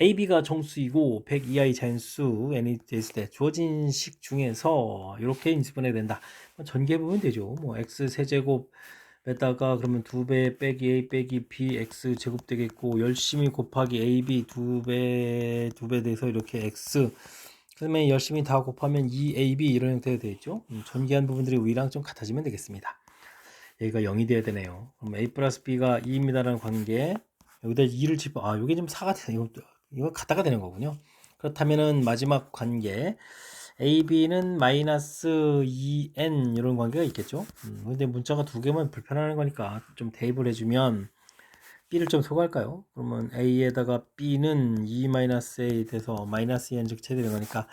AB가 정수이고 100 이하의 자연수 n이 됐을 때 주어진 식 중에서 이렇게 인수분해 된다. 전개 보면 되죠. 뭐 x 세제곱에다가 그러면 2배 빼기 a 빼기 b x 제곱 되겠고 열심히 곱하기 ab 2배 돼서 이렇게 x 그러면 열심히 다 곱하면 2ab 이런 형태가 되겠죠. 전개한 부분들이 위랑 좀 같아지면 되겠습니다. 여기가 0이 돼야 되네요. 그럼 a 플러스 b가 2입니다라는 관계 여기다 2를 집어 이게 좀 4가 되네. 이거 갖다가 되는 거군요. 그렇다면은 마지막 관계 AB는 마이너스 2n 이런 관계가 있겠죠. 근데 문자가 두 개면 불편한 거니까 좀 대입을 해주면 B를 좀 소개할까요? 그러면 A에다가 B는 2-A 돼서 마이너스 2는 즉 체되는 거니까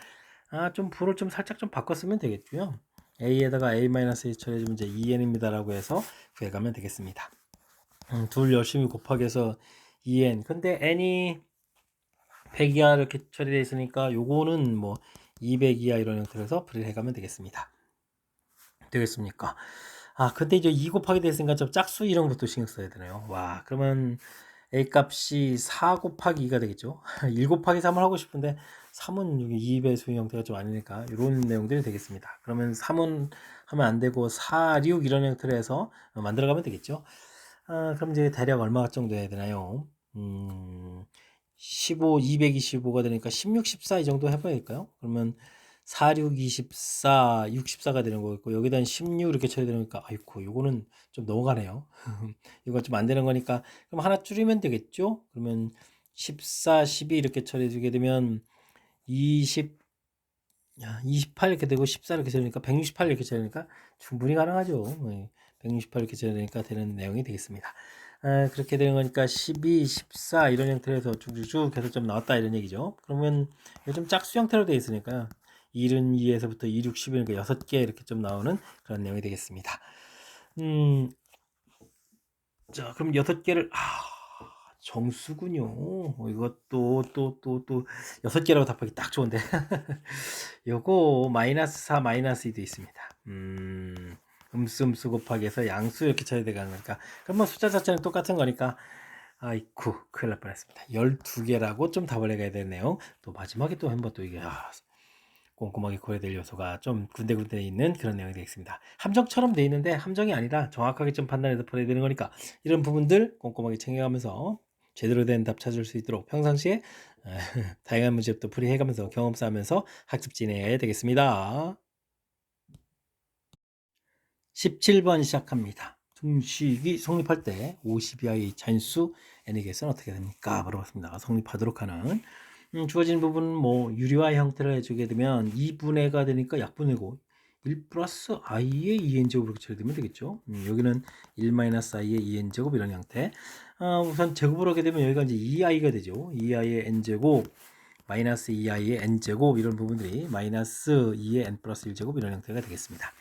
좀 부를 좀 살짝 좀 바꿨으면 되겠고요. A에다가 A-A 처리해주면 이제 2n입니다라고 해서 구해가면 되겠습니다. 둘 열심히 곱하기 해서 2n. 근데 n이 100 이하 이렇게 처리되어 있으니까 요거는 뭐 200 이하 이런 형태로 해서 풀이를 해가면 되겠습니다. 되겠습니까? 근데 이제 2 곱하기 됐으니까 좀 짝수 이런 것도 신경 써야 되네요. 와, 그러면 A 값이 4 곱하기 2가 되겠죠. 1 곱하기 3을 하고 싶은데 3은 여기 2배수 형태가 좀 아니니까 이런 내용들이 되겠습니다. 그러면 3은 하면 안 되고 4, 6 이런 형태로 해서 만들어가면 되겠죠. 그럼 이제 대략 얼마 정도 해야 되나요? 15, 225가 되니까 16, 14 이 정도 해봐야 될까요? 그러면 4, 6, 24, 64가 되는 거고 여기다 16 이렇게 쳐야 되니까 아이고 요거는 좀 넘어가네요. 이거 좀 안 되는 거니까 그럼 하나 줄이면 되겠죠? 그러면 14, 12 이렇게 처리해주게 되면 20, 28 이렇게 되고 14 이렇게 처리니까 168 이렇게 처리니까 충분히 가능하죠. 168 이렇게 처리되니까 되는 내용이 되겠습니다. 그렇게 되는 거니까 12, 14 이런 형태로 해서 쭉쭉쭉 해서 좀 나왔다 이런 얘기죠. 그러면 요즘 짝수 형태로 되어 있으니까요. 72에서부터 2, 6, 10이니까 6개 이렇게 좀 나오는 그런 내용이 되겠습니다. 자, 그럼 6개를 정수군요. 이것도 또 6개라고 답하기 딱 좋은데. 요거 마이너스 4 마이너스 2도 있습니다. 음수 곱하기 해서 양수 이렇게 쳐야 되는 거니까 그럼 뭐 숫자 자체는 똑같은 거니까 아이쿠 큰일 날 뻔했습니다. 12개라고 좀 답을 해가야 되네요. 또 마지막에 또 한번 또 이게 꼼꼼하게 고려야 될 요소가 좀 군데군데 있는 그런 내용이 되겠습니다. 함정처럼 돼 있는데 함정이 아니라 정확하게 좀 판단해서 풀어야 되는 거니까 이런 부분들 꼼꼼하게 챙겨가면서 제대로 된 답 찾을 수 있도록 평상시에 다양한 문제부터 풀이해가면서 경험 쌓으면서 학습 진행해야 되겠습니다. 17번 시작합니다. 등식이 성립할 때 52i 자인수 n의 개수는 어떻게 됩니까? 물어봤습니다. 성립하도록 하는 주어진 부분은 뭐 유리화 형태로 해주게 되면 2분의가 되니까 약분이고 1 플러스 i의 2n제곱으로 처리되면 되겠죠. 여기는 1 마이너스 i의 2n제곱 이런 형태. 우선 제곱을 하게 되면 여기가 이제 2i가 되죠. 2i의 n제곱 마이너스 2i의 n제곱 이런 부분들이 마이너스 2의 n 플러스 1제곱 이런 형태가 되겠습니다.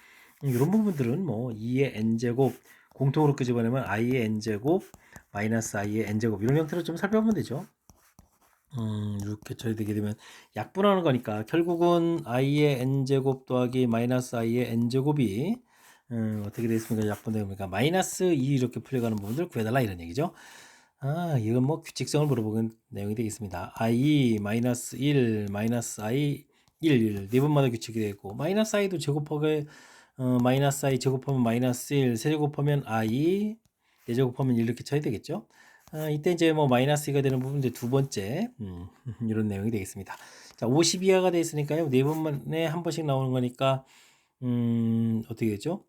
이런 부분들은 뭐 2의 n제곱 공통으로 끄집어내면 i의 n제곱 마이너스 i의 n제곱 이런 형태로 좀 살펴보면 되죠. 이렇게 처리되게 되면 약분하는 거니까 결국은 i의 n제곱 더하기 마이너스 i의 n제곱이 어떻게 되겠습니까? 약분되니까 마이너스 2 이렇게 풀려가는 부분들 구해달라 이런 얘기죠. 이건 뭐 규칙성을 물어보는 내용이 되겠습니다. i 마이너스 1 마이너스 i 1 네 번마다 규칙이 되고 마이너스 i도 제곱하게 마이너스 i 제곱하면 마이너스 1 세제곱하면 i 4제곱하면 1 이렇게 쳐야 되겠죠. 이때 이제 뭐 마이너스 2가 되는 부분인데 두 번째 이런 내용이 되겠습니다. 자, 50 이하가 돼 있으니까요. 네 번만에 한 번씩 나오는 거니까 어떻게 되죠?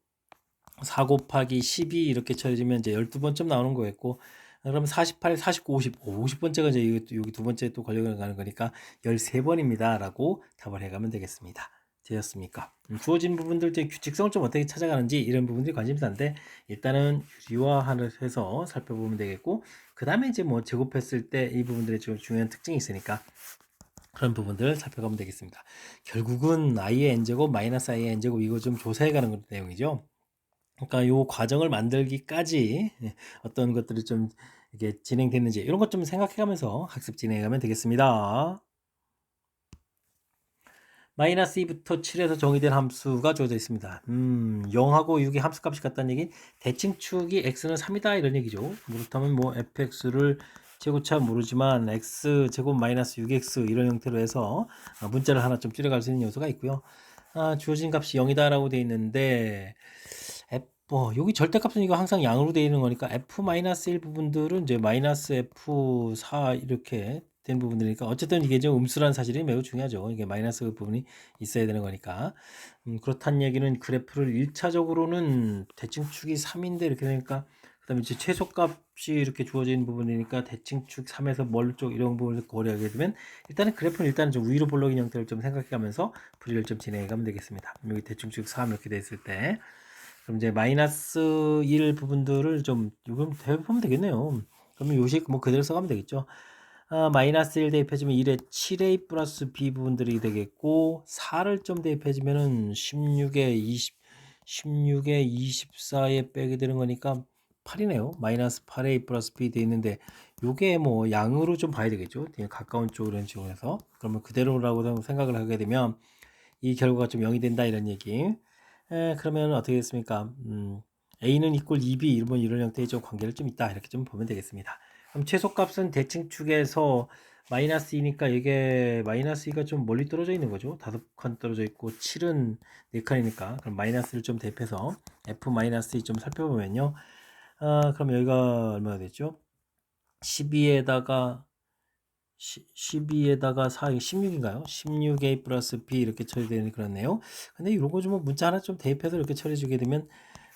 4 곱하기 12 이렇게 쳐지면 이제 12번쯤 나오는 거겠고 그러면 48, 49, 50, 50번째가 이제 여기 두 번째 또 걸려가는 거니까 13번입니다. 라고 답을 해가면 되겠습니다. 되었습니까? 주어진 부분들 제 규칙성을 좀 어떻게 찾아가는지 이런 부분들이 관심사인데 일단은 유리화해서 살펴보면 되겠고 그 다음에 이제 뭐 제곱했을 때 이 부분들의 좀 중요한 특징이 있으니까 그런 부분들을 살펴가면 되겠습니다. 결국은 i의 n제곱 마이너스 i의 n제곱 이거 좀 조사해가는 내용이죠. 그러니까 요 과정을 만들기까지 어떤 것들이 좀 이게 진행됐는지 이런 것 좀 생각해가면서 학습 진행해가면 되겠습니다. 마이너스 2부터 7에서 정의된 함수가 주어져 있습니다. 0하고 6이 함수값이 같다는 얘기는 대칭축이 x는 3이다 이런 얘기죠. 그렇다면 뭐 fx를 제곱차 모르지만 x제곱 마이너스 6x 이런 형태로 해서 문자를 하나 좀 줄여갈 수 있는 요소가 있고요. 주어진 값이 0이다 라고 되어 있는데 여기 절대값은 이거 항상 양으로 되어 있는 거니까 f-1 부분들은 이제 마이너스 f4 이렇게 된 부분들이니까 어쨌든 이게 좀 음수라는 사실이 매우 중요하죠. 이게 마이너스 부분이 있어야 되는 거니까. 그렇다는 얘기는 그래프를 1차적으로는 대칭축이 3인데 이렇게 되니까 그다음에 이제 최소값이 이렇게 주어진 부분이니까 대칭축 3에서 멀 쪽 이런 부분을 고려하게 되면 일단은 그래프는 일단은 좀 위로 볼록인 형태를 좀 생각해가면서 풀이를 좀 진행해 가면 되겠습니다. 여기 대칭축 3 이렇게 됐을 때 그럼 이제 마이너스 1 부분들을 좀 이건 대보면 되겠네요. 그러면 요식 뭐 그대로 써가면 되겠죠. 마이너스 1 대입해주면 1에 7a 플러스 b 부분들이 되겠고 4를 좀 대입해주면은 16에 24에 빼게 되는 거니까 8이네요. 마이너스 8a 플러스 b 돼 있는데 요게 뭐 양으로 좀 봐야 되겠죠. 되게 가까운 쪽으로 이런 식으로 해서 그러면 그대로라고 생각을 하게 되면 이 결과가 좀 0이 된다 이런 얘기. 그러면 어떻게 됐습니까? A는 equal 2B 이런 형태의 좀 관계를 좀 있다 이렇게 좀 보면 되겠습니다. 그럼 최소값은 대칭축에서 마이너스 2니까 이게 마이너스 2가 좀 멀리 떨어져 있는 거죠. 5칸 떨어져 있고 7은 4칸이니까 그럼 마이너스를 좀 대입해서 F-2 좀 살펴보면요. 그럼 여기가 얼마가 됐죠? 12에다가 12에다가 4, 16인가요? 16a 플러스 b 이렇게 처리되는 그렇네요. 근데 이런 거 좀 문자 하나 좀 대입해서 이렇게 처리해 주게 되면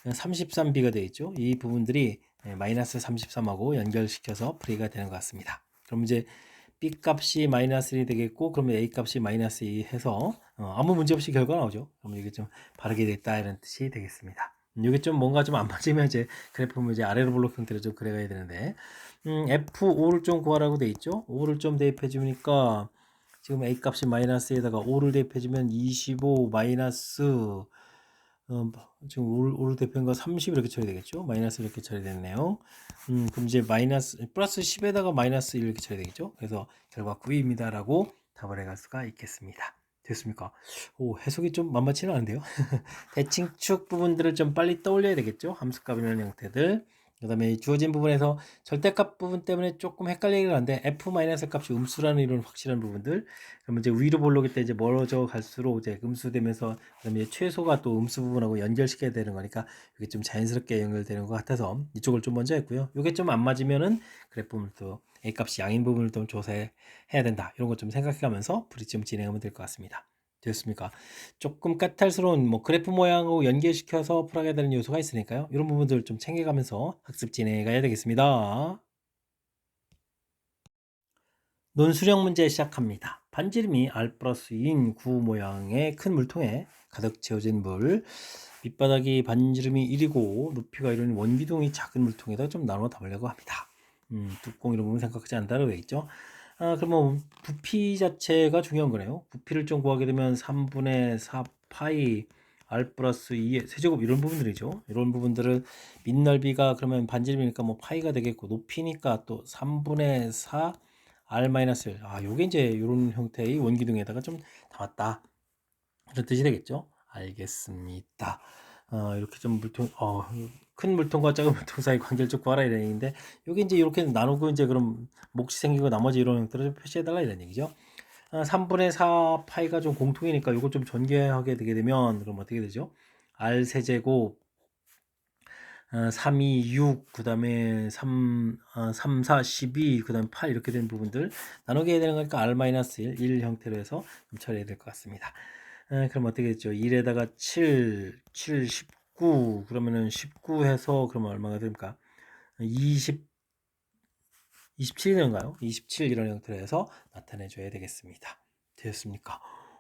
33b가 되어 있죠. 이 부분들이 마이너스 33하고 연결시켜서 풀이가 되는 것 같습니다. 그럼 이제 b 값이 마이너스 1이 되겠고 그러면 a 값이 마이너스 2 해서 아무 문제 없이 결과가 나오죠. 그러면 이게 좀 바르게 됐다 이런 뜻이 되겠습니다. 이게 좀 뭔가 좀 안 맞으면 이제 그래프는 이제 아래로 블록 형태로 좀 그려가야 되는데 F5를 좀 구하라고 돼 있죠. 5를 좀 대입해 주니까 지금 A 값이 마이너스에다가 5를 대입해 주면 25 마이너스 지금 5를 대입한 거 30 이렇게 처리되겠죠. 마이너스 이렇게 처리됐네요. 그럼 이제 마이너스 플러스 10에다가 마이너스 1 이렇게 처리되겠죠. 그래서 결과 9입니다라고 답을 해갈 수가 있겠습니다. 됐습니까? 오, 해석이 좀 만만치는 않은데요. 대칭축 부분들을 좀 빨리 떠올려야 되겠죠. 함수값이라는 형태들. 그 다음에 주어진 부분에서 절대값 부분 때문에 조금 헷갈리긴 한데 f 값이 음수라는 이런 확실한 부분들. 그러면 이제 위로 볼록일 때 이제 멀어져 갈수록 이제 음수되면서 그다음에 최소가 또 음수 부분하고 연결시켜야 되는 거니까 이게 좀 자연스럽게 연결되는 것 같아서 이쪽을 좀 먼저 했고요. 이게 좀 안 맞으면은 그래프를 또 a 값이 양인 부분을 좀 조사해야 된다. 이런 거 좀 생각해가면서 풀이 좀 진행하면 될 것 같습니다. 됐습니까? 조금 까탈스러운 뭐 그래프 모양으로 연결시켜서 풀어야 되는 요소가 있으니까요. 이런 부분들을 좀 챙겨가면서 학습 진행해 가야 되겠습니다. 논수령 문제 시작합니다. 반지름이 R 플러스 2인 구 모양의 큰 물통에 가득 채워진 물, 밑바닥이 반지름이 1이고 높이가 이런 원기둥이 작은 물통에다 좀 나눠 담으려고 합니다. 뚜껑 이런 부분 생각하지 않는다고 되어 있죠. 그러면 부피 자체가 중요한 거네요. 부피를 좀 구하게 되면 3분의 4 파이 R 플러스 2의 세제곱 이런 부분들이죠. 이런 부분들을 밑넓이가 그러면 반지름이니까 뭐 파이가 되겠고 높이니까 또 3분의 4 R 마이너스 1. 요게 이제 이런 형태의 원기둥에다가 좀 담았다. 이런 뜻이 되겠죠. 알겠습니다. 이렇게 좀 큰 물통과 작은 물통 사이 관계를 좀 구하라 이런 얘기인데, 여기 이제 이렇게 나누고 이제 그럼 몫이 생기고 나머지 이런 형태를 표시해달라 이런 얘기죠. 3분의 4 파이가 좀 공통이니까 이걸 좀 전개하게 되게 되면 그럼 어떻게 되죠? R 세제곱 3, 2, 6, 그 다음에 3, 4, 12, 그 다음에 8 이렇게 된 부분들 나누게 해야 되는 거니까 R-1, 1 형태로 해서 좀 처리해야 될 것 같습니다. 그럼 어떻게 됐죠? 1에다가 7, 7, 19 그러면은 19 해서 그러면 얼마가 됩니까? 20, 27이 되는가요? 27 이런 형태로 해서 나타내 줘야 되겠습니다. 되었습니까?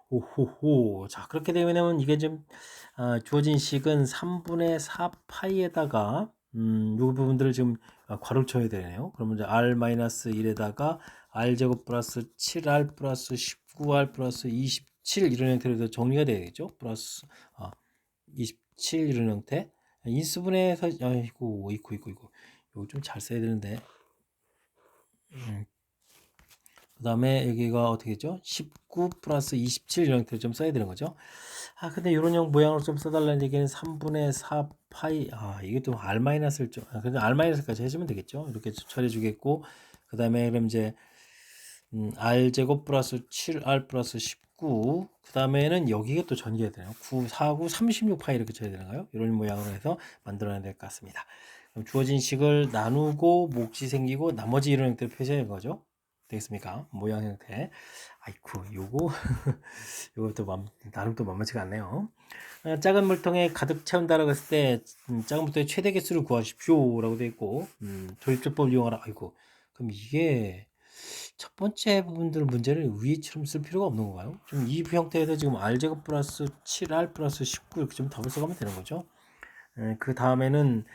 오호호. 자, 그렇게 되면은 이게 좀 주어진 식은 3분의 4 파이에다가 이 부분들을 지금 괄호 쳐야 되네요. 그러면 이제 r-1에다가 r 제곱 플러스 7r 플러스 19r 플러스 27 이런 형태로 해서 정리가 되겠죠. 플러스 27 이런 형태. 인수분해서 이거 이거 좀 잘 써야 되는데. 그 다음에 여기가 어떻게 했죠? 19 플러스 27 이런 형태로 좀 써야 되는 거죠. 근데 이런 모양으로 좀 써달라는 얘기는 3분의 4 파이, 이게 또 R-를 좀, 그래도 R-까지 해주면 되겠죠. 이렇게 처리해 주겠고, 그 다음에 그럼 이제, R제곱 플러스 7R 플러스 19, 그 다음에는 여기가 또 전개해야 되나요? 9, 4, 9, 36 파이 이렇게 쳐야 되나요? 이런 모양으로 해서 만들어야 될 것 같습니다. 그럼 주어진 식을 나누고 몫이 생기고 나머지 이런 형태로 표시하는 거죠. 되겠습니까? 모양 형태. 아이쿠, 요거 이것도 나름 또 만만치가 않네요. 작은 물통에 가득 채운다라고 했을 때 작은 물통의 최대 개수를 구하십시오라고 되어 있고 조립조법을 이용하라. 아이고, 그럼 이게 첫 번째 부분들 문제를 위에처럼 쓸 필요가 없는 건가요? 좀 이 형태에서 지금 r제곱 플러스 7r 플러스 19 이렇게 좀 답을 써가면 되는 거죠. 그 다음에는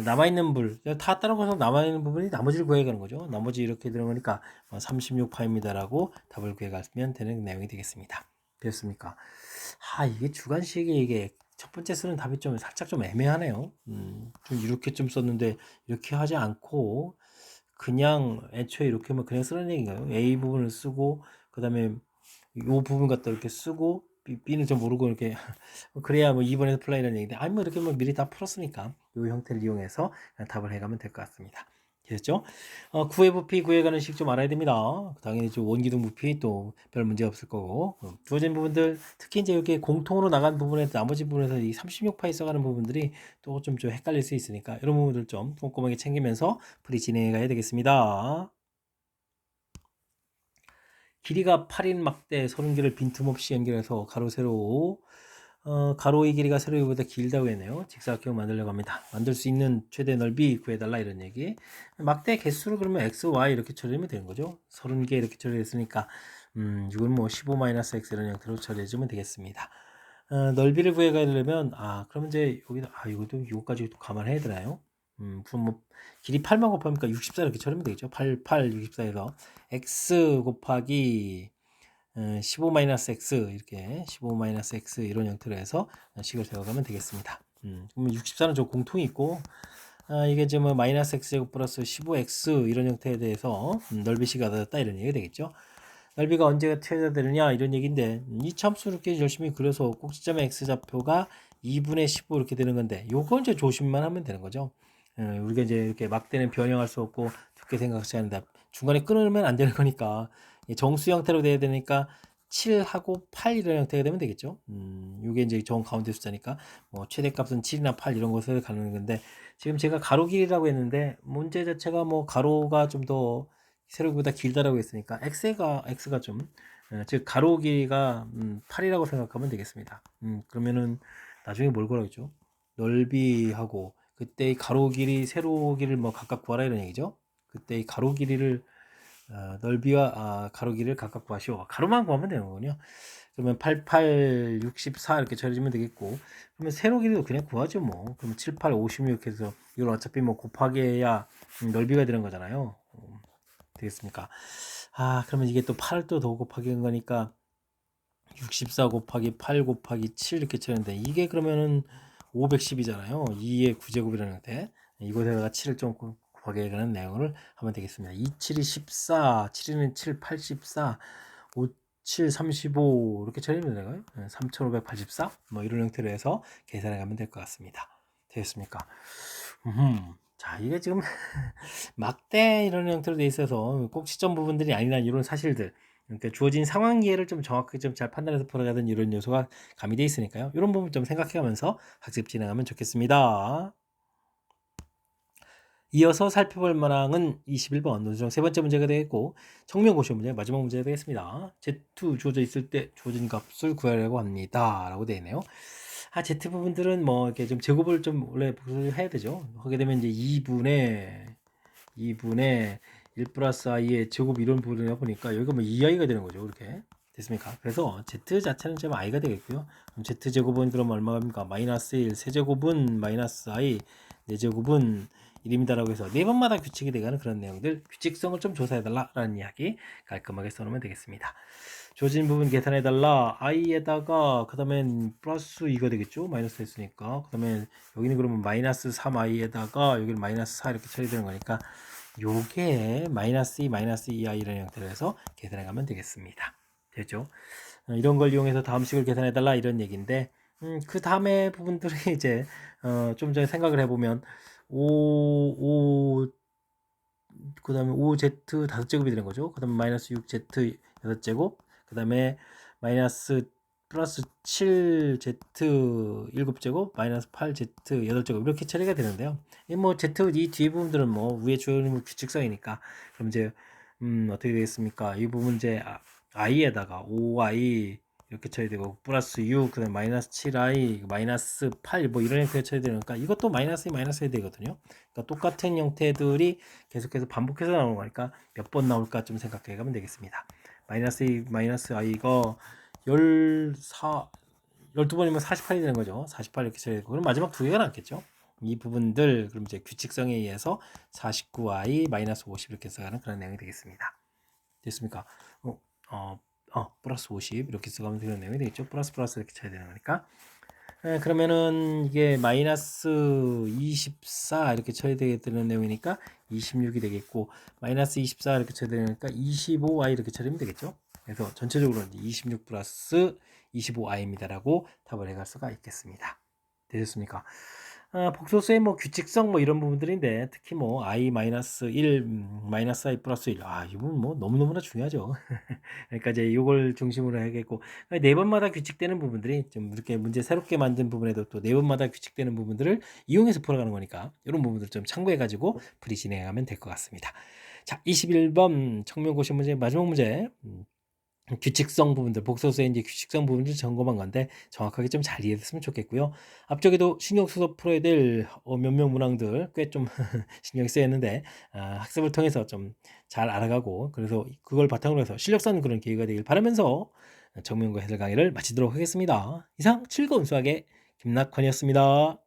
남아있는 불, 다 따라가서 남아있는 부분이 나머지를 구해가는 거죠. 나머지 이렇게 되는 거니까 36파입니다라고 답을 구해가면 되는 내용이 되겠습니다. 됐습니까? 이게 주관식이 이게 첫 번째 쓰는 답이 좀 살짝 좀 애매하네요. 좀 이렇게 좀 썼는데 이렇게 하지 않고 그냥 애초에 이렇게 하면 그냥 쓰는 얘기인가요? A 부분을 쓰고 그 다음에 이 부분 갖다 이렇게 쓰고 B는 좀 모르고 이렇게 그래야 뭐 2번에서 플라이라는 얘기인데 뭐 이렇게 뭐 미리 다 풀었으니까 이 형태를 이용해서 답을 해가면 될 것 같습니다. 됐죠? 구해 부피 구해가는 식 좀 알아야 됩니다. 당연히 좀 원기둥 부피 또 별 문제 없을 거고 주어진 부분들 특히 이제 이렇게 공통으로 나간 부분에 나머지 부분에서 이 36파이 써가는 부분들이 또 좀 헷갈릴 수 있으니까 이런 부분들 좀 꼼꼼하게 챙기면서 풀이 진행해 가야 되겠습니다. 길이가 8인 막대 30개를 빈틈없이 연결해서 가로 세로 가로의 길이가 세로이보다 길다고 했네요. 직사각형 만들려고 합니다. 만들 수 있는 최대 넓이 구해달라 이런 얘기. 막대 개수를 그러면 x, y 이렇게 처리하면 되는 거죠. 30개 이렇게 처리했으니까 이건 뭐 15-x 이런 형태로 처리해주면 되겠습니다. 넓이를 구해가려면 그러면 이제 여기다 이것도 이거까지 또 감안해야 되나요? 그럼 뭐 길이 8만 곱하니까 64 이렇게 처리하면 되겠죠. 8, 64에서 x 곱하기 15-x 이렇게 15-x 이런 형태로 해서 식을 세워가면 되겠습니다. 그러면 64는 저 공통이 있고 이게 지금 마이너스 x제곱 플러스 15x 이런 형태에 대해서 넓이식이 얻어졌다 이런 얘기가 되겠죠. 넓이가 언제가 태어나야 되느냐 이런 얘기인데 이 참수를 이렇게 열심히 그려서 꼭지점의 x좌표가 2분의 15 이렇게 되는 건데 요거 이제 조심만 하면 되는 거죠. 우리가 이제 이렇게 막대는 변형할 수 없고 두께 생각하지 않는다. 중간에 끊으면 안 되는 거니까 정수 형태로 돼야 되니까 7하고 8 이런 형태가 되면 되겠죠. 이게 이제 정 가운데 숫자니까 뭐 최대값은 7이나 8 이런 것을 가는 건데 지금 제가 가로 길이라고 했는데 문제 자체가 뭐 가로가 좀 더 세로보다 길다라고 했으니까 x가 좀 즉 가로 길이가 8이라고 생각하면 되겠습니다. 그러면은 나중에 뭘 걸어 있죠? 넓이하고 그때의 가로 길이 세로 길이를 뭐 각각 구하라 이런 얘기죠. 그때의 가로 길이를 넓이와 가로 길이를 각각 구하시오. 가로만 구하면 되는 거군요. 그러면 88, 64 이렇게 처리해주면 되겠고 그러면 세로 길이도 그냥 구하죠 뭐. 그러면 7, 8, 56 해서 이건 어차피 뭐 곱하기 해야 넓이가 되는 거잖아요. 되겠습니까? 그러면 이게 또 8을 또 더 곱하기 한 거니까 64 곱하기 8 곱하기 7 이렇게 치는데 이게 그러면은 510이잖아요. 2의 9제곱이라는 형태. 이곳에다가 7을 좀 곱하기 하는 내용을 하면 되겠습니다. 2, 7이 14, 7은 7, 84, 5, 7, 35 이렇게 처리하면 되나요? 3584? 뭐 이런 형태로 해서 계산해 가면 될 것 같습니다. 되겠습니까? 자, 이게 지금 막대 이런 형태로 돼 있어서 꼭 시점 부분들이 아니라 이런 사실들 그러니까 주어진 상황 이해를 좀 정확하게 좀 잘 판단해서 풀어가는 이런 요소가 가미돼 있으니까요. 이런 부분 좀 생각해가면서 학습 진행하면 좋겠습니다. 이어서 살펴볼 문항은 21번 논술형 세 번째 문제가 되겠고 정면 고시 문제 마지막 문제가 되겠습니다. Z 주어져 있을 때 주어진 값을 구하려고 합니다. 라고 되어 있네요. Z 부분들은 뭐 이렇게 좀 제곱을 좀 원래 해야 되죠. 하게 되면 이제 2분의 1 플러스 i의 제곱 이런 부분이다 보니까 여기가 뭐 2i가 되는 거죠. 이렇게 됐습니까? 그래서 z 자체는 좀 i가 되겠고요. 그럼 z 제곱은 그럼 얼마입니까? 마이너스 1 세제곱은 마이너스 i 4제곱은 1입니다라고 해서 네 번마다 규칙이 돼가는 그런 내용들 규칙성을 좀 조사해달라라는 이야기 깔끔하게 써놓으면 되겠습니다. 주어진 부분 계산해달라 i에다가 그 다음엔 플러스 2가 되겠죠. 마이너스 했으니까 그 다음에 여기는 그러면 마이너스 3i에다가 여기는 마이너스 4 이렇게 처리되는 거니까 요게 마이너스 2 마이너스 2i라는 형태로 해서 계산해 가면 되겠습니다. 됐죠? 이런 걸 이용해서 다음식을 계산해 달라 이런 얘기인데 그 다음에 부분들이 이제 좀 전에 생각을 해보면 5 그 다음에 5z 5제곱이 되는 거죠. 그 다음에 마이너스 6z 6제곱 그 다음에 마이너스 플러스 7z 7제곱 마이너스 8z 8제곱 이렇게 처리가 되는데요. 뭐 z 이 뒤에 부분들은 뭐 위에 주어진 규칙성이니까 그럼 이제 어떻게 되겠습니까? 이 부분 이제 i에다가 5i 이렇게 처리되고 플러스 6 그다음 마이너스 7i 마이너스 8 뭐 이런 형태로 처리되니까 이것도 마이너스 마이너스 해야 되거든요. 그러니까 똑같은 형태들이 계속해서 반복해서 나오는 거니까 몇 번 나올까 좀 생각해 가면 되겠습니다. 마이너스 2 마이너스 i가 12번이면 48이 되는 거죠. 48 이렇게 처리되고 그럼 마지막 두 개가 남겠죠. 이 부분들 그럼 이제 규칙성에 의해서 49i 마이너스 50 이렇게 써가는 그런 내용이 되겠습니다. 됐습니까? 플러스 50 이렇게 써가면 되는 내용이 되겠죠. 플러스 이렇게 쳐야 되는 거니까. 그러면은 이게 마이너스 24 이렇게 쳐야 되는 내용이니까 26이 되겠고, 마이너스 24 이렇게 쳐야 되니까 25i 이렇게 쳐야 되겠죠. 그래서 전체적으로 이제 26 플러스 25i입니다라고 답을 해갈 수가 있겠습니다. 되셨습니까? 복소수의 뭐 규칙성 뭐 이런 부분들인데, 특히 뭐 i 마이너스 1 마이너스 i 플러스 1, 이 부분 뭐 너무너무나 중요하죠. 그러니까 이제 이걸 중심으로 해야겠고, 네 번마다 규칙되는 부분들이 좀 이렇게 문제 새롭게 만든 부분에도 또 네 번마다 규칙되는 부분들을 이용해서 풀어가는 거니까 이런 부분들 좀 참고해 가지고 풀이 진행하면 될 것 같습니다. 자, 21번 청명고시 문제 마지막 문제. 규칙성 부분들, 복소수의 이제 규칙성 부분들 점검한 건데 정확하게 좀 잘 이해됐으면 좋겠고요. 앞쪽에도 신경 써서 풀어야 될 몇몇 문항들 꽤 좀 신경 써야 했는데, 학습을 통해서 좀 잘 알아가고, 그래서 그걸 바탕으로 해서 실력 쌓는 그런 기회가 되길 바라면서 정명과 해설 강의를 마치도록 하겠습니다. 이상 즐거운 수학의 김낙헌이었습니다.